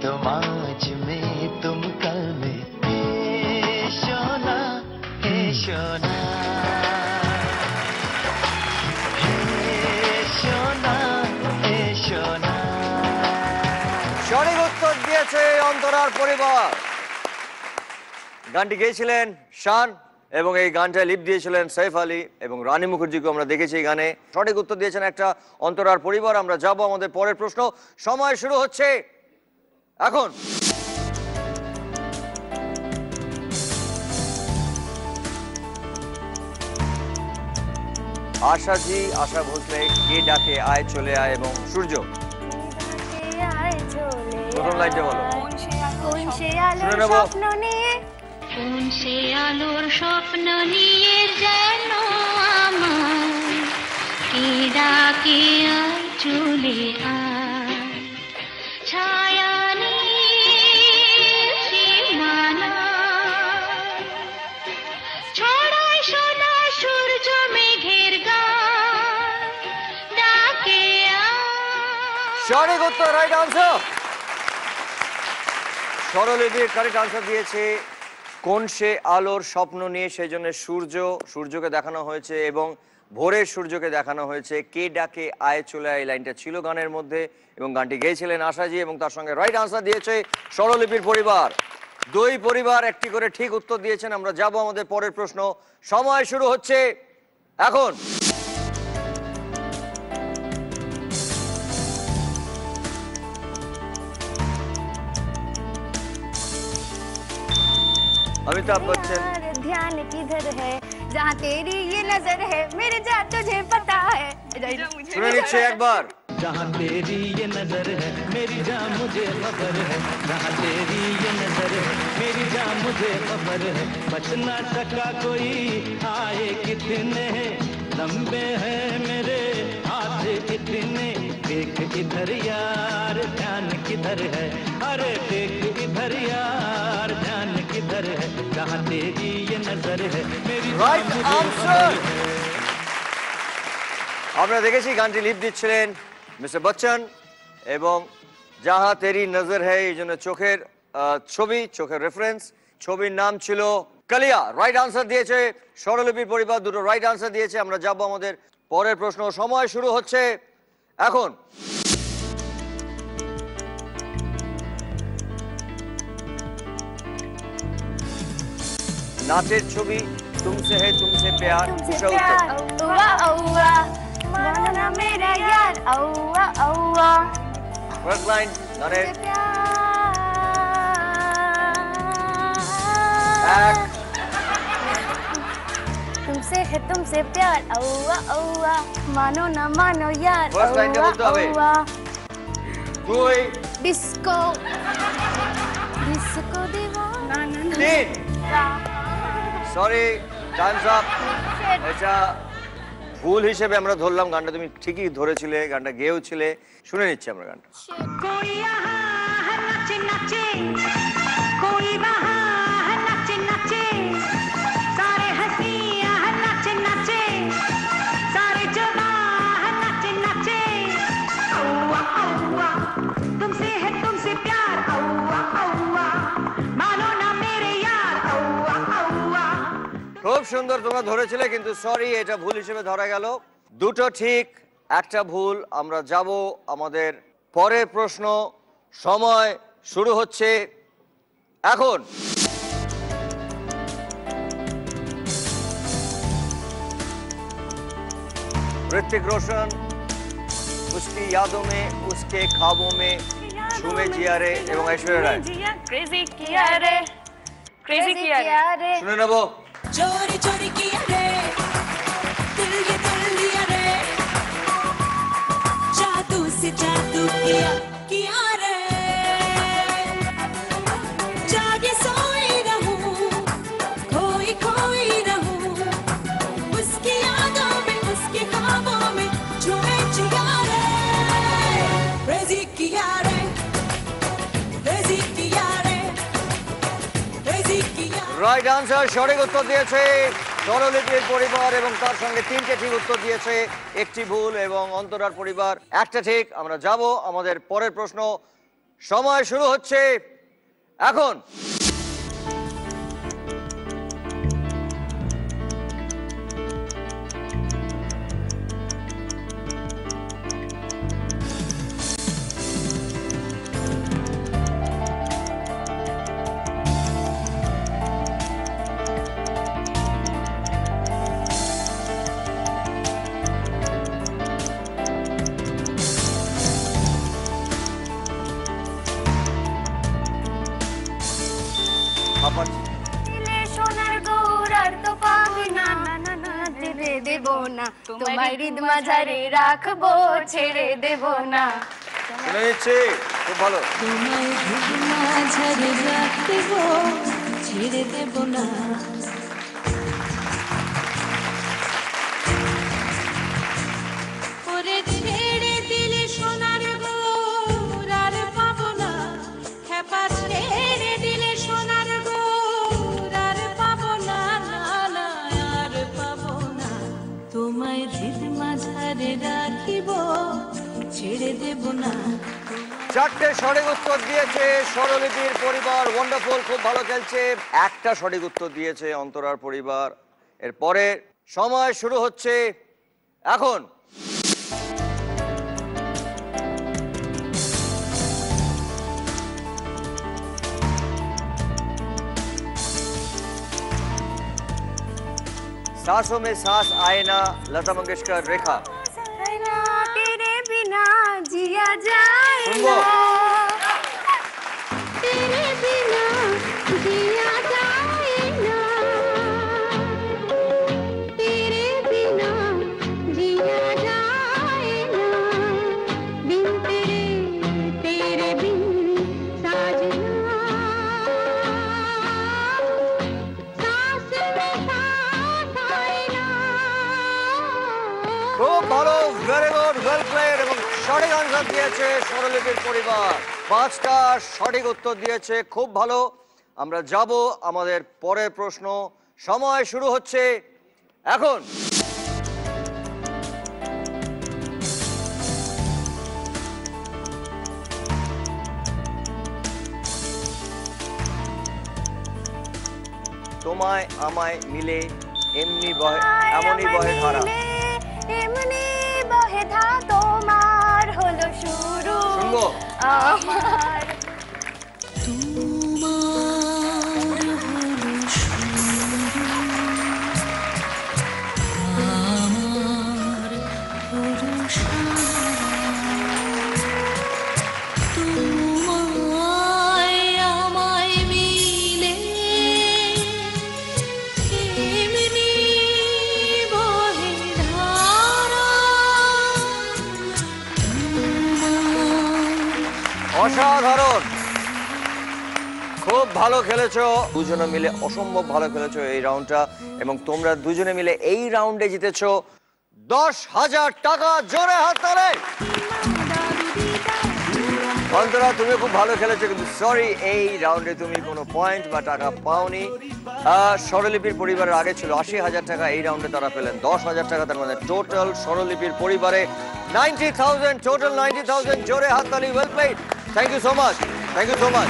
तुम आज में तुम कल में, हे सोना, हे सोना, हे सोना, हे सोना। সঠিক উত্তর দিয়েছে অন্তরার পরিবার। গানটি গেয়েছিলেন শান এবং এই গানটা লিপ দিয়েছিলেন সাইফ আলী এবং রানী মুখার্জিকে আমরা দেখেছি এই গানে। সঠিক উত্তর দিয়েছেন একটা অন্তরার পরিবার। আমরা যাব আমাদের পরের প্রশ্ন। সময় শুরু হচ্ছে এখন। আশাজি, আশা ভোসলে, কে ডাকে আয় চলে আয় এবং সূর্য। প্রথম লাইনটা বলো। কোন সে আলোর স্বপ্ন নিয়ে, কোন সে আলোর স্বপ্ন নিয়ে যেন আমার, কে ডাকে আয় চলে আয়, ছায়া সীমানা ছড়ায় সোনা সূর্য মেঘের গান, ডাকে আয়। সঠিক উত্তর, রাইট আনসার। স্বরলিপির কারেক্ট আনসার দিয়েছে কোন সে আলোর স্বপ্ন নিয়ে, সেই জন্য সূর্যকে দেখানো হয়েছে এবং ভোরের সূর্যকে দেখানো হয়েছে। কে ডাকে আয় চলে আয় লাইনটা ছিল গানের মধ্যে এবং গানটি গেয়েছিলেন আশাজি এবং তার সঙ্গে রাইট আনসার দিয়েছে স্বরলিপির পরিবার। দুই পরিবার একটি করে ঠিক উত্তর দিয়েছেন। আমরা যাব আমাদের পরের প্রশ্ন। সময় শুরু হচ্ছে এখন। अमिताभ बच्चन। ध्यान किधर है जहाँ तेरी ये नजर है मेरे जा तुझे पता है। सुने नीचे एक बार। जहाँ तेरी ये नजर है मेरी जान मुझे खबर है, जहाँ तेरी ये नजर है मेरी जान मुझे खबर है। बच ना सका कोई आए कितने लंबे हैं मेरे हाथ कितने। देख इधर यार ध्यान किधर है, अरे देख इधर यार ध्यान किधर है। जहाँ तेरी ये नजर है मेरी जान मुझे खबर है। আমরা দেখেছি গানটি লিপ দিচ্ছিলেন মিস্টার বচ্চন এবং যাহা তেরি নজর হ্যায় এই জন্য চোখের ছবি, চোখের রেফারেন্স। ছবির নাম ছিল কালিয়া। রাইট আনসার দিয়েছে স্বরলিপির পরিবার, দুটো রাইট আনসার দিয়েছে। আমরা যাব আমাদের পরের প্রশ্ন। সময় শুরু হচ্ছে এখন। নাচের ছবি তুমসে হে তুমসে প্যার। माना मेरा यार औवा औवा। फर्स्ट लाइन गाने तुमसे है तुमसे प्यार औवा औवा, मानो ना मानो यार। फर्स्ट लाइन क्या बोलते हो? दुई डिस्को डिस्को दीवाना। तीन সরি টাইমস আপ। এটা ভুল হিসেবে আমরা ধরলাম। গানটা তুমি ঠিকই ধরেছিলে, গানটা গেয়েছিলে। শুনে নিচ্ছি আমরা গানটা। कोई यहाँ है नाचे नाचे, कोई वहाँ है नाचे नाचे, सारे हंसियाँ है नाचे नाचे, सारे जवां है नाचे नाचे। औवा औवा तुमसे है तुमसे प्यार औवा औवा, मानो ना मेरे यार औवा औवा। খুব সুন্দর তোমরা ধরেছিলে, কিন্তু সরি এটা ভুল হিসেবে ধরা গেল। দুটো ঠিক একটা ভুল। আমরা যাব আমাদের পরের প্রশ্ন। সময় শুরু হচ্ছে এখন। ऋतिक रोशन उसकी यादों में उसके ख्वाबों में झूमे जिया रे এবং ঐশ্বরিয়া রায়। क्रेजी किया रे, क्रेजी किया रे। শুনে নেবো। चोरी चोरी किया रे, दिल ये दिल लिया रे, जादू से जादू किया किया रे। जागे सोई रहूं, खोई खोई रहूं, उसकी यादों में उसके ख्वाबों में झूमे जिया रे। क्रेजी किया रे, क्रेजी किया रे, क्रेजी किया। Right answer. সঠিক উত্তর দিয়েছে স্বরলিপির পরিবার এবং তার সঙ্গে তিনটে ঠিক উত্তর দিয়েছে, একটি ভুল এবং অন্তরার পরিবার একটা ঠিক। আমরা যাব আমাদের পরের প্রশ্ন। সময় শুরু হচ্ছে এখন। সোনার গৌরার তো পাবে না, ছেড়ে দেব না তোমায় হৃদ মাঝারে রাখবো, ছেড়ে দেব না। শুনে নিচ্ছি, খুব ভালো। তোমায় হৃদ মাঝারে রাখবো, ছেড়ে দেব না। ওরে ছেড়ে দিলে সোনার গৌরার পাবো না, খেপা ছেড়ে দিলে সোনার গৌরার পাবো না, না আর পাবো না। তোমায় হৃদ মাঝারে রাখিব, ছেড়ে দেব না। চারটে সঠিক উত্তর দিয়েছে স্বরলিপির পরিবার। ওয়ান্ডারফুল, খুব ভালো খেলছে। একটা সঠিক উত্তর দিয়েছে অন্তরার পরিবার। এরপরে সময় শুরু হচ্ছে এখন। सांसों में सांस आए ना, लता मंगेशकर, रेखा। तेरे बिना जिया जाए सुनो। तेरे बिना जिया जाए ना, तेरे बिना जिया जाए ना, बिन तेरे बिन साजना, सांस में सांस आए ना। খুব ভালো, ভেরি গুড, ওয়েল প্লেড। এবং সঠিক আনসার দিয়েছে স্বরলিপির পরিবার। 5টা সঠিক উত্তর দিয়েছে, খুব ভালো। আমরা যাব আমাদের পরের প্রশ্ন। সময় শুরু হচ্ছে এখন। তোমায় আমায় মিলে এমনি বহে, এমনই বহে ধারা। এমনি বহে ধা, তোমার হলো শুরু শুনবো? আমার অসাধারণ, খুব ভালো খেলেছো দুজনে মিলে, অসম্ভব ভালো খেলেছো এই রাউন্ডটা। এবং তোমরা দুজনে মিলে এই রাউন্ডে জিতেছো 10,000 টাকা। জোরে হাততালি। অন্তরা, তুমি খুব ভালো খেলেছো, কিন্তু সরি, এই রাউন্ডে তুমি কোনো পয়েন্ট বা টাকা পাওনি। স্বরলিপির পরিবারের আগে ছিল 80,000 টাকা, এই রাউন্ডে তারা পেলেন 10,000 টাকা। তার মানে টোটাল স্বরলিপির পরিবারে 90,000, টোটাল 90,000। জোরে হাততালি, well played. Thank you so much, thank you so much.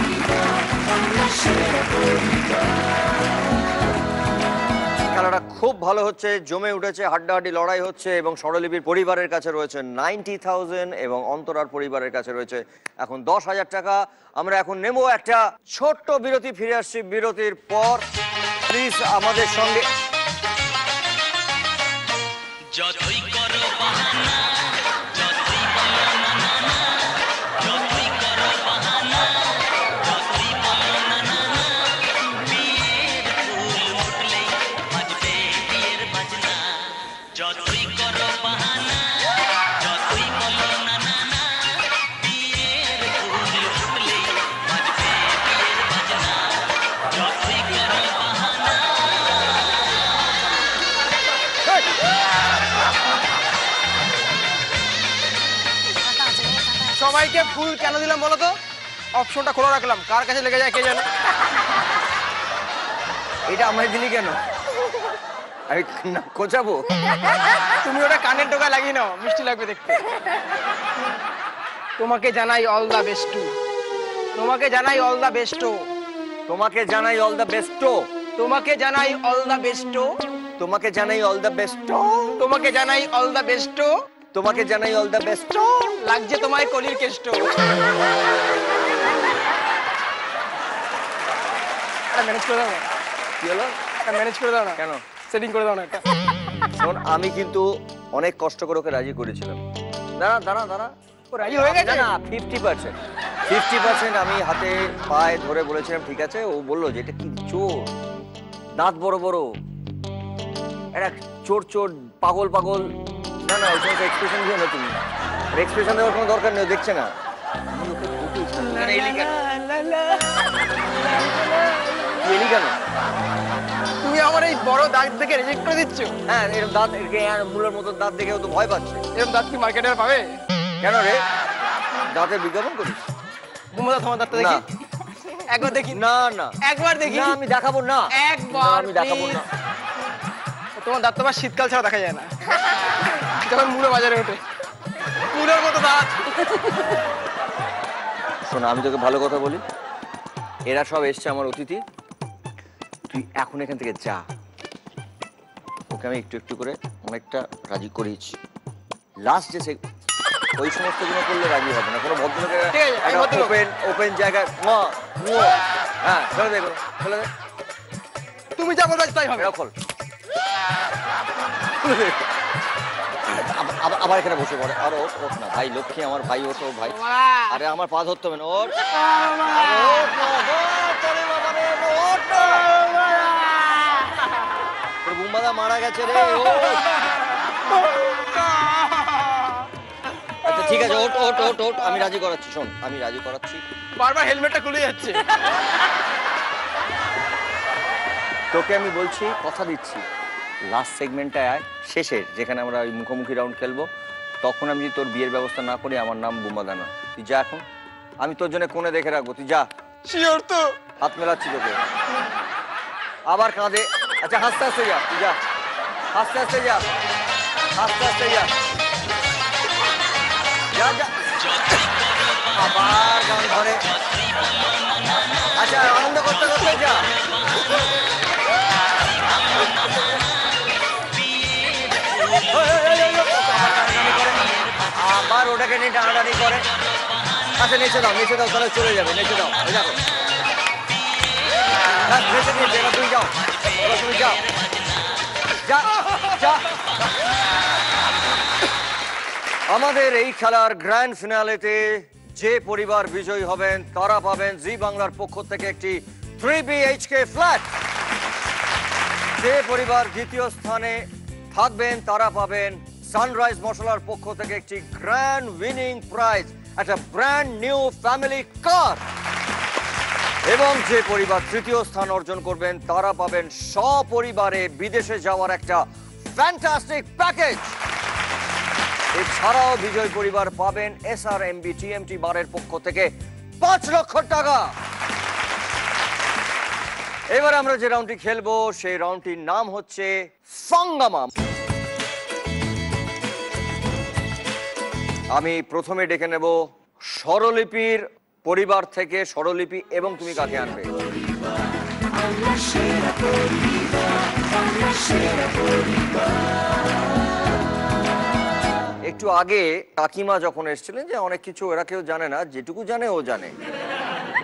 খেলাটা খুব ভালো হচ্ছে, জমে উঠেছে, হাড্ডাহাড্ডি লড়াই হচ্ছে। এবং স্বরলিপির পরিবারের কাছে রয়েছে 90,000 এবং অন্তরার পরিবারের কাছে রয়েছে এখন 10,000 টাকা। আমরা এখন নেব একটা ছোট্ট বিরতি, ফিরে আসছি বিরতির পর। প্লিজ আমাদের সঙ্গে। যতই করো বাহানা, যতই বলো না না না, যতই করো বাহানা, যতই বলো না না না, বিয়ের ফুল ফুটলেই বাজবে বিয়ের বাজনা। যতই করো বাহানা, যতই বলো না না না, বিয়ের ফুল ফুটলেই বাজবে বিয়ের বাজনা। যতই করো বাহানা। সবাইকে ফুল কেন দিলাম বলো তো? অপশনটা খোলা রাখলাম, কার কাছে লেগে যায় কে জানে। এটা আমায় দিলি কেন? আমি কোচাবো? তুমি ওটা কানের টোকা লাগিয়ে নাও, মিষ্টি লাগবে দেখতে। তোমাকে জানাই অল দা বেস্ট। তোমাকে জানাই অল দা বেস্ট। তোমাকে জানাই অল দ্য বেস্ট। তোমাকে জানাই অল দা বেস্ট। তোমাকে জানাই অল দ্য বেস্ট। তোমাকে জানাই অল দা বেস্ট। তোমাকে জানাই অল দ্য বেস্ট। লাগছে তোমায় কলির কেষ্ট। ম্যানেজ করে দাও না। কি হলো? ম্যানেজ করে দাও না। কেন? সেটিং করে দাও না একটা। শোন, আমি কিন্তু অনেক কষ্ট করে ওকে রাজি করেছিলাম। দাঁড়া দাঁড়া দাঁড়া, ও রাজি হয়ে গেছে? না 50% আমি হাতে পায়ে ধরে বলেছিলাম ঠিক আছে। ও বললো যে এটা কি চোর, দাঁত বড় বড়, এটা চোর চোর, পাগল পাগল। না না, ওই সময় এক্সপ্রেশন দিও না তুমি। এক্সপ্রেশন দেওয়ার কোনো দরকার নেই, দেখছে না। আমি ওকে বকেছিলাম, কেন এলি কেন? এলি কেন? তুমি আমার এই বড় দাঁত থেকে রিজেক্ট করে দিচ্ছ? হ্যাঁ, এরকম দাঁত, মূলের মতো দাঁত দেখে ও তো ভয় পাচ্ছে। এরকম দাঁত কি মার্কেটে পাবে? কেন রে, দাঁতের বিজ্ঞাপন করিস? ঘুমোদা তোমার দাঁতটা দেখি, একবার দেখি। না না, একবার দেখি। না, আমি দেখাবো না। একবার আমি দেখাবো না। তোমার দাঁত তোমার শীতকাল ছাড়া দেখা যায় না, যখন মূলো বাজারে ওঠে, মূলোর মতো দাঁত। শোনা, আমি তোকে ভালো কথা বলি, এরা সব এসছে আমার অতিথি। তুই এখন এখান থেকে যা। ওকে আমি একটু একটু করে অনেকটা রাজি করিয়েছি। লাস্ট যে ওই সমস্ত গুলো করলে রাজি হবে না। কোনো ভদ্রলোকের ওপেন জায়গায় হ্যাঁ, ফেলে দে, ফেলে দে। তুমি যা বলবে তাই হবে। খোল। আবার এখানে বসে পড়ে। আর ওঠ না ভাই, লক্ষ্মী আমার ভাই, ওঠো ভাই। আরে আমার পা ধরতে হবে না, ওঠ। বুম্বাদা মারা গেছে রে। আচ্ছা ঠিক আছে, ওঠ ওঠ ওঠ ওঠ, আমি রাজি করাচ্ছি। শোন, আমি রাজি করাচ্ছি। বারবার হেলমেটটা খুলে যাচ্ছে। তোকে আমি বলছি, কথা দিচ্ছি, লাস্ট সেগমেন্টটায় আয়, শেষের যেখানে আমরা ওই মুখোমুখি রাউন্ড খেলবো, তখন আমি যদি তোর বিয়ের ব্যবস্থা না করি, আমার নাম বুম্বাদা নয়। তুই যা এখন, আমি তোর জন্য কোণে দেখে রাখবো, তুই যা। শিওর তো? হাত মেলাচ্ছি তোকে। আবার কাঁদে। আচ্ছা হাসতে হাসতে যা, তুই যা, হাসতে হাসতে যা, হাসতে হাসতে যা, যা যা। আবার গান ধরে। আচ্ছা আনন্দ করতে করতে যা। আবার ওটাকে নিয়ে টানাটানি করে। আচ্ছা নেচে দাও, নেচে দাও, তাহলে চলে যাবে, নেচে দাও, ওই দেখো নেচে দিয়েছে। এবার তুমি যাও, এবার তুমি যাও, যা যা। আমাদের এই খেলার গ্র্যান্ড ফিনালেতে যে পরিবার বিজয়ী হবেন তারা পাবেন জি বাংলার পক্ষ থেকে একটি 3 BHK ফ্ল্যাট। যে পরিবার দ্বিতীয় স্থানে থাকবেন তারা পাবেন সানরাইজ মশলার পক্ষ থেকে একটি গ্র্যান্ড উইনিং প্রাইজ, একটা ব্র্যান্ড নিউ ফ্যামিলি কার। এবং যে পরিবার তৃতীয় স্থান অর্জন করবেন তারা পাবেন সপরিবারে বিদেশে যাওয়ার একটা ফ্যান্টাস্টিক প্যাকেজ। এছাড়াও বিজয় পরিবার পাবেন SRMB TMT বারের পক্ষ থেকে 5 লক্ষ টাকা। এবার আমরা যে রাউন্ডটি খেলবো সেই রাউন্ডটির নাম হচ্ছে সঙ্গমা। আমি প্রথমে ডেকে নেব স্বরলিপির পরিবার থেকে স্বরলিপি, এবং তুমি কাকে আনবে? একটু আগে কাকিমা যখন এসেছিলেন যে অনেক কিছু এরা কেউ জানে না, যেটুকু জানে ও জানে।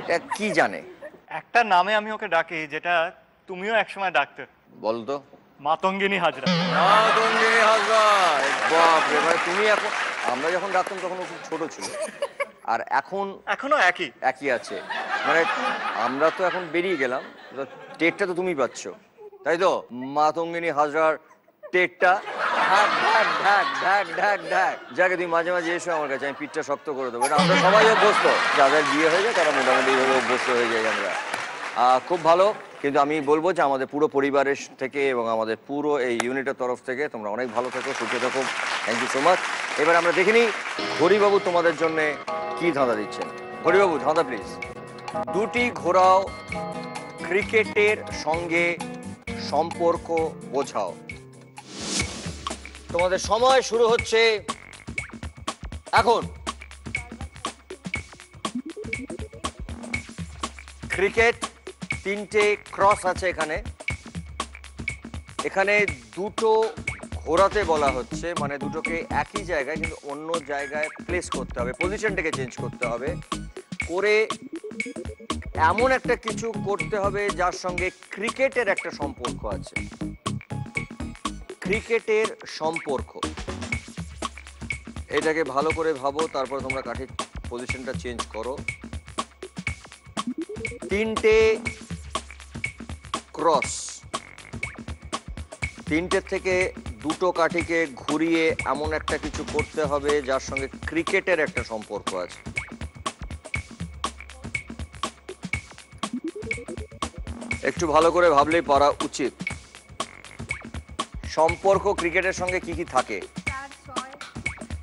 এটা কি জানে? একটা নামে আমি ওকে ডাকি, যেটা তুমিও একসময় ডাকতে। বলতো। মাতঙ্গিনী হাজরা। মাতঙ্গিনী হাজরা। বাপ রে ভাই, তুমি এখন, আমরা যখন ডাকতাম তখন ও খুব ছোট ছিল, আর এখনো একই আছে। মানে আমরা তো এখন বেরিয়ে গেলাম, টেটটা তো তুমি পাচ্ছ, তাই তো? মাতঙ্গিনী হাজরার টেটটা যাকে তুমি মাঝে মাঝে এসো আমার কাছে, আমি পিঠটা শক্ত করে দেবো। এটা আমরা সবাই অভ্যস্ত, যাদের বিয়ে হয়ে যায় তারা মোটামুটি এইভাবে অভ্যস্ত হয়ে যায় আমরা। খুব ভালো। কিন্তু আমি বলবো যে আমাদের পুরো পরিবারের থেকে এবং আমাদের পুরো এই ইউনিটের তরফ থেকে তোমরা অনেক ভালো থেকো, সুখে থেকো। Thank you so much. এবার আমরা দেখে নিই হরিবাবু তোমাদের জন্য কি ধাঁধা দিচ্ছেন। হরিবাবু ধাঁধা প্লিজ। দুটি ঘোড়াও ক্রিকেটের সঙ্গে সম্পর্ক বোঝাও। তোমাদের সময় শুরু হচ্ছে এখন। ক্রিকেট, 3টে ক্রস আছে এখানে। এখানে দুটো ঘোরাতে বলা হচ্ছে, মানে দুটোকে একই জায়গায় কিন্তু অন্য জায়গায় প্লেস করতে হবে, পজিশনটাকে চেঞ্জ করতে হবে, করে এমন একটা কিছু করতে হবে যার সঙ্গে ক্রিকেটের একটা সম্পর্ক আছে। ক্রিকেটের সম্পর্ক, এটাকে ভালো করে ভাবো, তারপর তোমরা কাঠির পজিশনটা চেঞ্জ করো। 3টে ক্রস, 3টের থেকে দুটো কাঠিকে ঘুরিয়ে এমন একটা কিছু করতে হবে যার সঙ্গে ক্রিকেটের একটা সম্পর্ক আছে। একটু ভালো করে ভাবলেই পারা উচিত। সম্পর্ক ক্রিকেটের সঙ্গে কি কি থাকে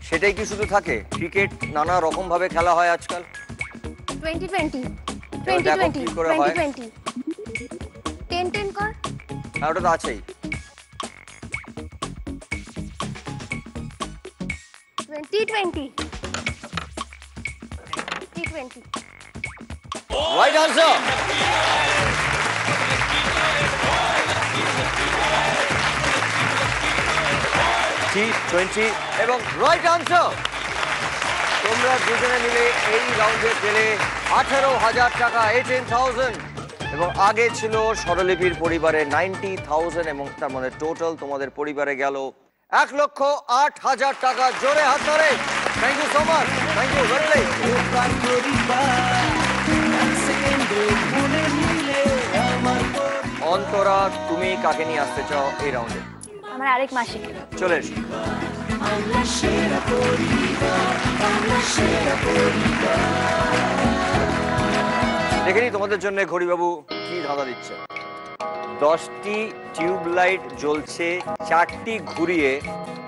সেটাই কি শুধু থাকে? ক্রিকেট নানা রকম ভাবে খেলা হয় আজকাল। 2020 10 কর। হ্যাঁ ওটা তো আছেই। 2020 রাইট আনসার। T20 এবং রাইট আনসার। তোমরা দুজনে মিলে এই রাউন্ডে পেলে 18,000 টাকা, 18,000, এবং আগে ছিল স্বরলিপির পরিবারে 90,000, এবং তার মানে টোটাল তোমাদের পরিবারে গেল 1,08,000 টাকা। জোরে হাত ধরে। Thank you so much. Thank you very Antara, তুমি কাকে নিয়ে আসতে চাও এই রাউন্ডে? আমার আরেক মাসিকে। চলে এসো। দেখে নি তোমাদের জন্য ঘড়িবাবু কি ধাঁধা দিচ্ছে। 10টি টিউব লাইট জ্বলছে, 4টি ঘুরিয়ে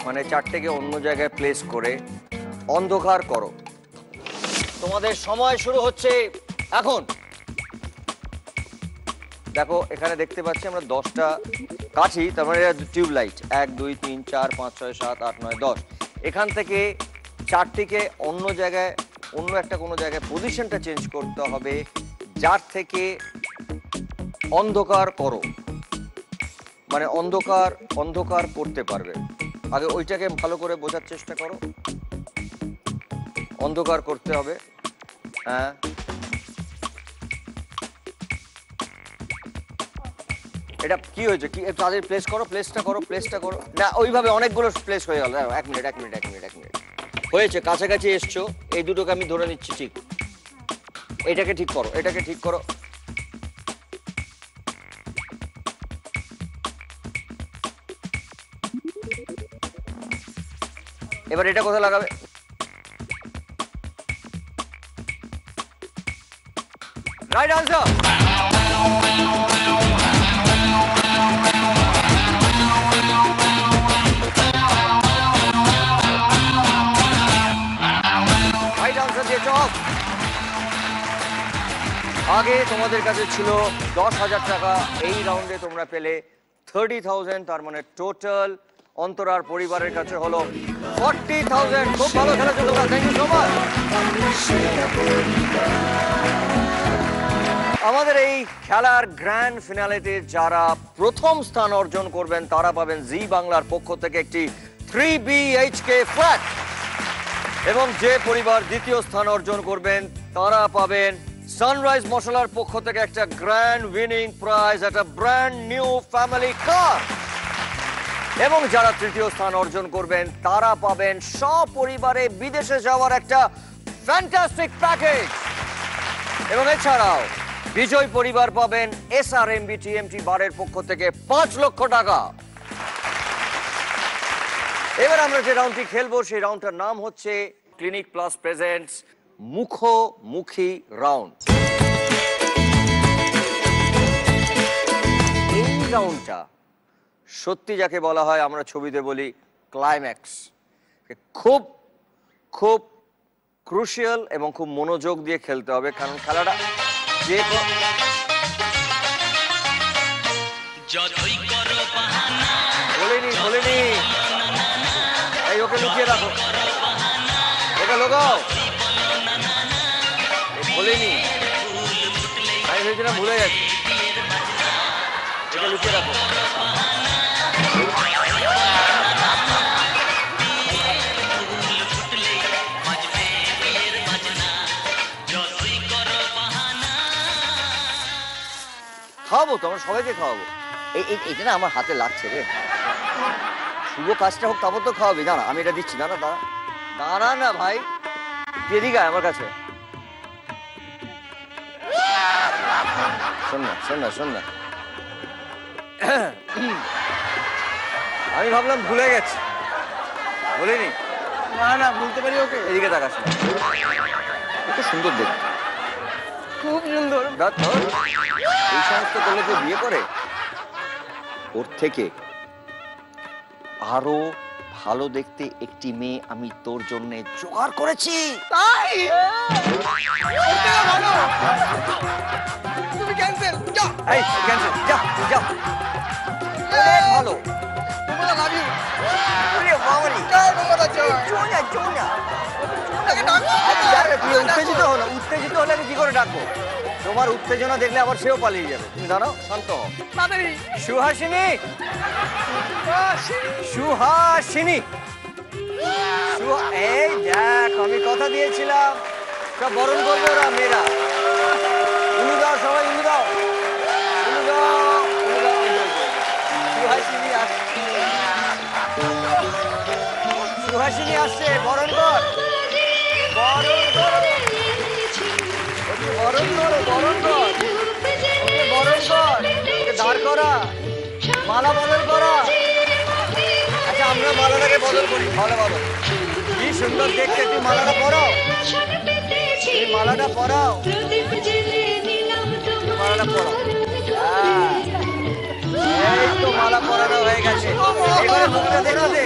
মানে 4টেকে অন্য জায়গায় প্লেস করে অন্ধকার করো। তোমাদের সময় শুরু হচ্ছে এখন। দেখো এখানে দেখতে পাচ্ছি আমরা 10টা কাঠি, তার মানে টিউব লাইট 1 2 3 4 5 6 7 8 9 10। এখান থেকে 4টিকে অন্য জায়গায়, অন্য একটা কোনো জায়গায় পজিশনটা চেঞ্জ করতে হবে, যার থেকে অন্ধকার করো, মানে অন্ধকার করতে পারবে। আগে ওইটাকে ভালো করে বোঝার চেষ্টা করো। অন্ধকার করতে হবে। হ্যাঁ, এটা কি হয়েছে? কি তাদের প্লেস করো, প্লেসটা করো না, ওইভাবে অনেকগুলো প্লেস হয়ে গেল। 1 মিনিট হয়েছে, কাছাকাছি এসছো। এই দুটোকে আমি ধরে নিচ্ছি ঠিক। এটাকে ঠিক করো, এবার এটা কোথায় লাগাবে? Right answer. আগে তোমাদের কাছে ছিল 10,000 টাকা, এই রাউন্ডে তোমরা পেলে 30,000, তার মানে টোটাল অন্তরার পরিবারের কাছে হলো 40,000। খুব ভালো খেলা চলো, থ্যাংক ইউ সো মাচ। আমাদের এই খেলার গ্র্যান্ড ফিনালেতে যারা প্রথম স্থান অর্জন করবেন তারা পাবেন জি বাংলার পক্ষ থেকে একটি 3 BHK ফ্ল্যাট, এবং যে পরিবার দ্বিতীয় স্থান অর্জন করবেন তারা পাবেন সানরাইজ মশলার পক্ষ থেকে একটা গ্র্যান্ড উইনিং প্রাইজ, একটা ব্র্যান্ড নিউ ফ্যামিলি কার। এবং যারা তৃতীয় স্থান অর্জন করবেন তারা পাবেন সপরিবারে বিদেশে যাওয়ার একটা ফ্যান্টাস্টিক প্যাকেজ। এবং এছাড়াও বিজয় পরিবার পাবেন SRMB TMT বারের পক্ষ থেকে 5 লক্ষ টাকা। এবার আমরা যে রাউন্ডটি খেলবো সেই রাউন্ডটার নাম হচ্ছে ক্লিনিক প্লাস প্রেজেন্টস মুখোমুখি রাউন্ড। এই রাউন্ডটা সত্যি যাকে বলা হয়, আমরা ছবিতে বলি ক্লাইম্যাক্স, খুব খুব ক্রুশিয়াল এবং খুব মনোযোগ দিয়ে খেলতে হবে, কারণ খেলাটা যে বলিনি এই ওকে লুকিয়ে রাখো, এটা লোকাও বলিনি, আমি ভেবেছিলাম ভুলে গেছি, এটা লুকিয়ে রাখো। খাওয়াবো তো, আমরা সবাইকে খাওয়াবো। এইটা না আমার হাতে লাগছে রে, শুভ কাজটা হোক তারপর তো খাওয়াবি। দাঁড়া, আমি এটা দিচ্ছি। দাঁড়া না ভাই, এদিকে আয় আমার কাছে। শোন না আমি ভাবলাম ভুলে গেছি, বলিনি। না ভুলতে পারি ওকে। এদিকে তাকাস, কত সুন্দর দেখতে, খুব সুন্দর। এই সমস্ত করলে কেউ বিয়ে করে? ওর থেকে আরো ভালো দেখতে একটি মেয়ে আমি তোর জন্য জোগাড় করেছি। তাই তুমি ক্যান্সেল, যা। এই ক্যান্সেল, যা। ভালো তোমরা লাভ ইউ। ওরে বাবারে, জয় বাবা জয়। চোনা তাকে ডাকো। উত্তেজিত হলে আমি কি করে ডাকবো? তোমার উত্তেজনা দেখলে আবার সেও পালিয়ে যাবে। তুমি দাঁড়াও, শান্ত হও। সুহাসিনী, এই দেখ, আমি কথা দিয়েছিলাম সব বরণ করবো ওরা মেয়েরা। উনি দাও, সবাই উনি দাও। সুহাসিনী আসছে। সুহাসিনী আসছে, বরণ কর, বরণ করো, বরণ করো, বরণ কর, বরণ কর, দাঁড় করা, মালা বদল করা। আচ্ছা আমরা মালাটাকে বদল করি, ভালো ভালো, কি সুন্দর দেখতে, তুই মালাটা পরাও, এই মালাটা পরাও, মালাটা পরাও। এই তো মালা পরানো হয়ে গেছে, এবারে মুখটা দেখা দে।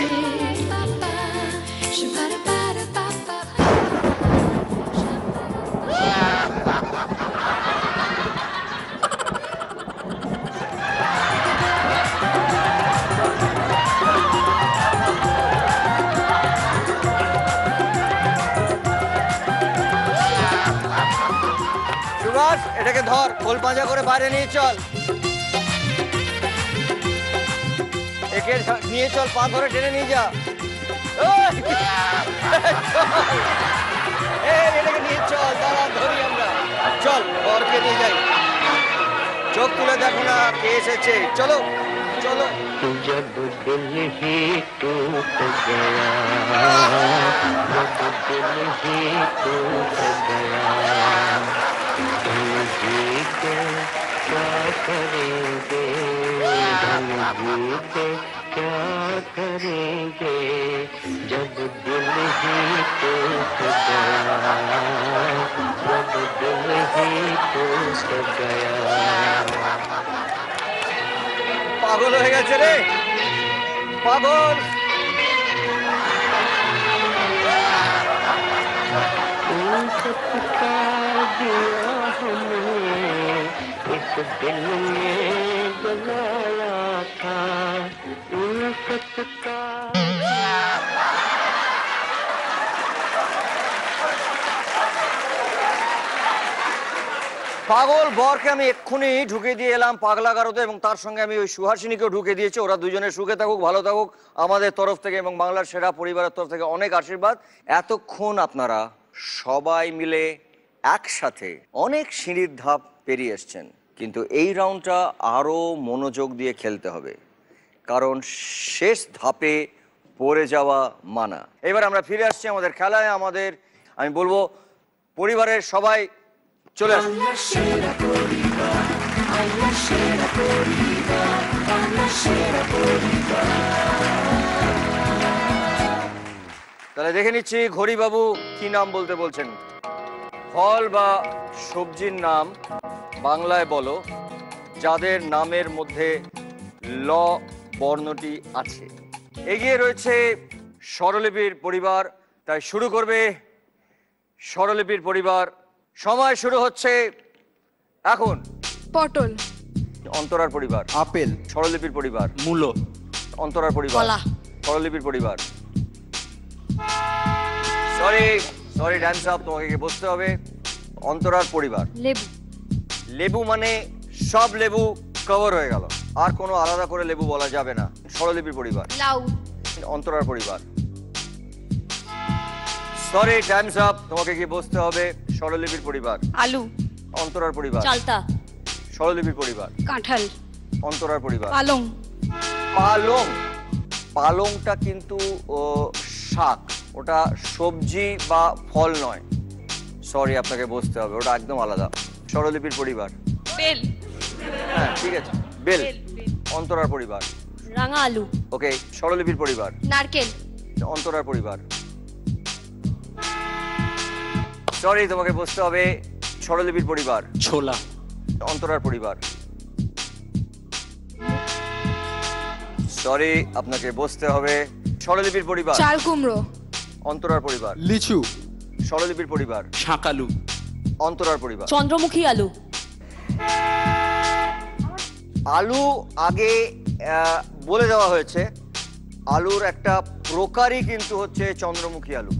সুভাষ, এটাকে ধর, খোল পাঁজা করে বাইরে নিয়ে চল, একে নিয়ে চল, পা ধরে টেনে নিয়ে যা, এটাকে নিয়ে চল, দাঁড়া ধরি আমরা, চল বরকে নিয়ে যাই, চোখ তুলে দেখো না কে এসেছে, চলো চলো। जब दिल ही टूट गया, जब दिल ही टूट गया, हम जी के क्या करेंगे, हम जी के क्या करेंगे, जब दिल ही टूट गया, जब दिल ही टूट गया। পাগল হয়ে গেছে রে, পাগল। इस दिल में जलाया था, পাগল বরকে আমি এক্ষুনি ঢুকে দিয়ে এলাম পাগলাগারোতে, এবং তার সঙ্গে আমি ওই সুহাসিনীকেও ঢুকে দিয়েছি। ওরা দুজনে সুখে থাকুক, ভালো থাকুক, আমাদের তরফ থেকে এবং বাংলার সেরা পরিবারের তরফ থেকে অনেক আশীর্বাদ। এতক্ষণ আপনারা সবাই মিলে একসাথে অনেক সিঁড়ির ধাপ পেরিয়ে এসছেন, কিন্তু এই রাউন্ডটা আরও মনোযোগ দিয়ে খেলতে হবে, কারণ শেষ ধাপে পড়ে যাওয়া মানা। এবার আমরা ফিরে আসছি আমাদের খেলায়। আমাদের আমি বলবো পরিবারের সবাই চলে আসুন। তাহলে দেখে নিচ্ছি ঘড়িবাবু কি নাম বলতে বলছেন। ফল বা সবজির নাম বাংলায় বলো যাদের নামের মধ্যে ল বর্ণটি আছে। এগিয়ে রয়েছে স্বরলিপির পরিবার, তাই শুরু করবে স্বরলিপির পরিবার। সময় শুরু হচ্ছে এখন। পটল। অন্তরার পরিবার। আপেল। স্বরলিপির পরিবার। মূলো। অন্তরার পরিবার। কলা। স্বরলিপির পরিবার। সরি ডান্স আপ, তোমাকে বসতে হবে। অন্তরার পরিবার। লেবু। লেবু মানে সব লেবু কভার হয়ে গেল, আর কোনো আলাদা করে লেবু বলা যাবে না। স্বরলিপির পরিবার। লাউ। অন্তরার পরিবার। সরি টাইমস আপ, তোমাকে কি বসতে হবে। স্বরলিপির পরিবার। আলু। অন্তরার পরিবার। চালতা। স্বরলিপির পরিবার। কাঁঠাল। অন্তরার পরিবার। পালং। পালং। পালংটা কিন্তু শাক, ওটা সবজি বা ফল নয়। সরি, আপনাকে বসতে হবে, ওটা একদম আলাদা। স্বরলিপির পরিবার। বেল। হ্যাঁ ঠিক আছে, বেল। অন্তরার পরিবার। রাঙা আলু। ওকে। স্বরলিপির পরিবার। নারকেল। অন্তরার পরিবার। সরি, তোমাকে বসতে হবে। স্বরলিপির পরিবার। ছোলা। অন্তরার পরিবার। সরি, আপনাকে বসতে হবে। স্বরলিপির পরিবার। চাল কুমড়ো। অন্তরার পরিবার। লিচু। স্বরলিপির পরিবার। শাকালু। অন্তরার পরিবার। চন্দ্রমুখী আলু। আলু আগে বলে দেওয়া হয়েছে, আলুর একটা প্রকারই কিন্তু হচ্ছে চন্দ্রমুখী আলু।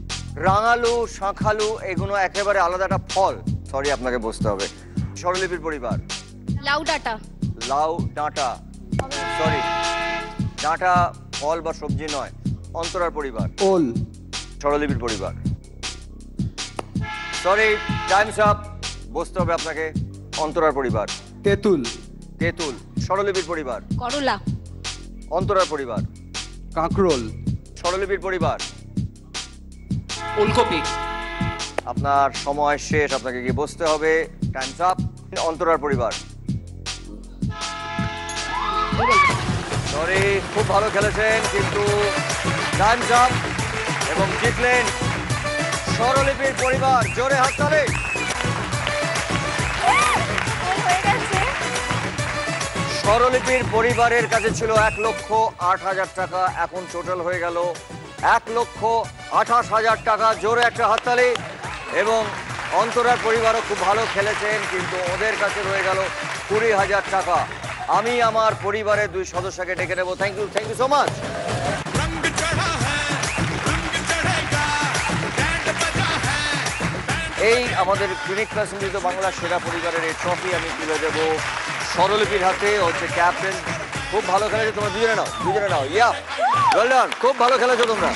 রাঙালু, শাঁখালু এগুলো একেবারে আলাদা একটা ফল। সরি, আপনাকে বসতে হবে। স্বরলিপির পরিবার। লাউ ডাঁটা। লাউ ডাঁটা। সরি, ডাঁটা ফল বা সবজি নয়। অন্তরার পরিবার। ওল। স্বরলিপির পরিবার। সরি, টাইমস আপ, বসতে হবে আপনাকে। অন্তরার পরিবার। তেঁতুল। তেঁতুল। স্বরলিপির পরিবার। করলা। অন্তরার পরিবার। কাঁকরোল। স্বরলিপির পরিবার। ওলকপি। আপনার সময় শেষ, আপনাকে গিয়ে বসতে হবে। Times up. অন্তরার পরিবার, সরি, খুব ভালো খেলেছেন কিন্তু টাইমস আপ এবং জিতলেন স্বরলিপির পরিবার। জোরে হাততালি। স্বরলিপির পরিবারের কাছে ছিল 1,08,000 টাকা, এখন টোটাল হয়ে গেল 1,28,000 টাকা। জোরে একটা হাততালি। এবং অন্তরার পরিবারও খুব ভালো খেলেছেন কিন্তু ওদের কাছে রয়ে গেল 20,000 টাকা। আমি আমার পরিবারের 2 সদস্যকে ডেকে নেব। Thank you so much. এই আমাদের ক্লিনিক প্লাস ইন্ডিয়া বাংলা সেরা পরিবারের এই ট্রফি আমি তুলে দেব স্বরলিপির হাতে। হচ্ছে ক্যাপ্টেন, খুব ভালো খেলেছো তোমরা, দুজনে নাও। ইয়া, ওয়েল ডান, খুব ভালো খেলেছো তোমরা।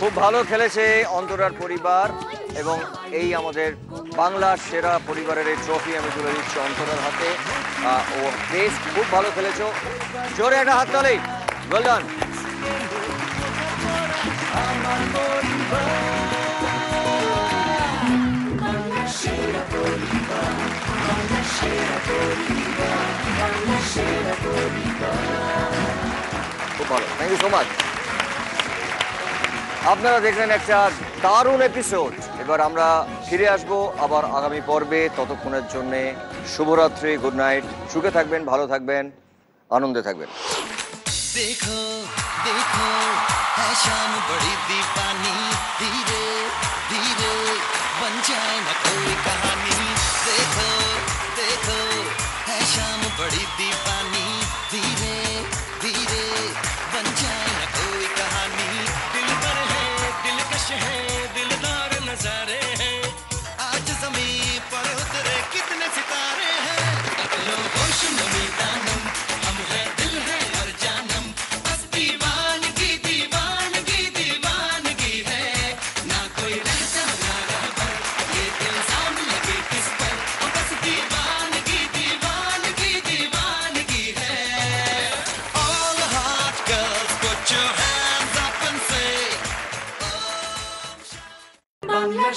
খুব ভালো খেলেছে অন্তরার পরিবার এবং এই আমাদের বাংলার সেরা পরিবারের এই ট্রফি আমি তুলে দিচ্ছি অন্তরার হাতে। ও বেশ খুব ভালো খেলেছো। জোরে একটা হাততালি। Well done. খুব ভালো, থ্যাংক ইউ সো মাচ। আপনারা দেখলেন একটা দারুণ এপিসোড। এবার আমরা ফিরে আসবো আবার আগামী পর্বে। ততক্ষণের জন্যে শুভরাত্রি, গুড নাইট। সুখে থাকবেন, ভালো থাকবেন, আনন্দে থাকবেন। देखो देखो है शाम बड़ी दीवानी, धीरे धीरे बन जाए न कोई कहानी। देखो देखो है शाम बड़ी दीवानी, धीरे धीरे बन जाए न कोई कहानी। दिल पर है दिलकश है दिलदार नजारे हैं, आज ज़मीं पर उतरे कितने सितारे हैं। अकलो होश नमी दानम हम है दिल है और जानम, बस दीवानगी दीवानगी दीवानगी है। ना कोई रहता ना रहबर, ये इल्जाम लगे किस पर, बस दीवानगी दीवानगी दीवानगी है। All hot girls put your hands up and say, Bangla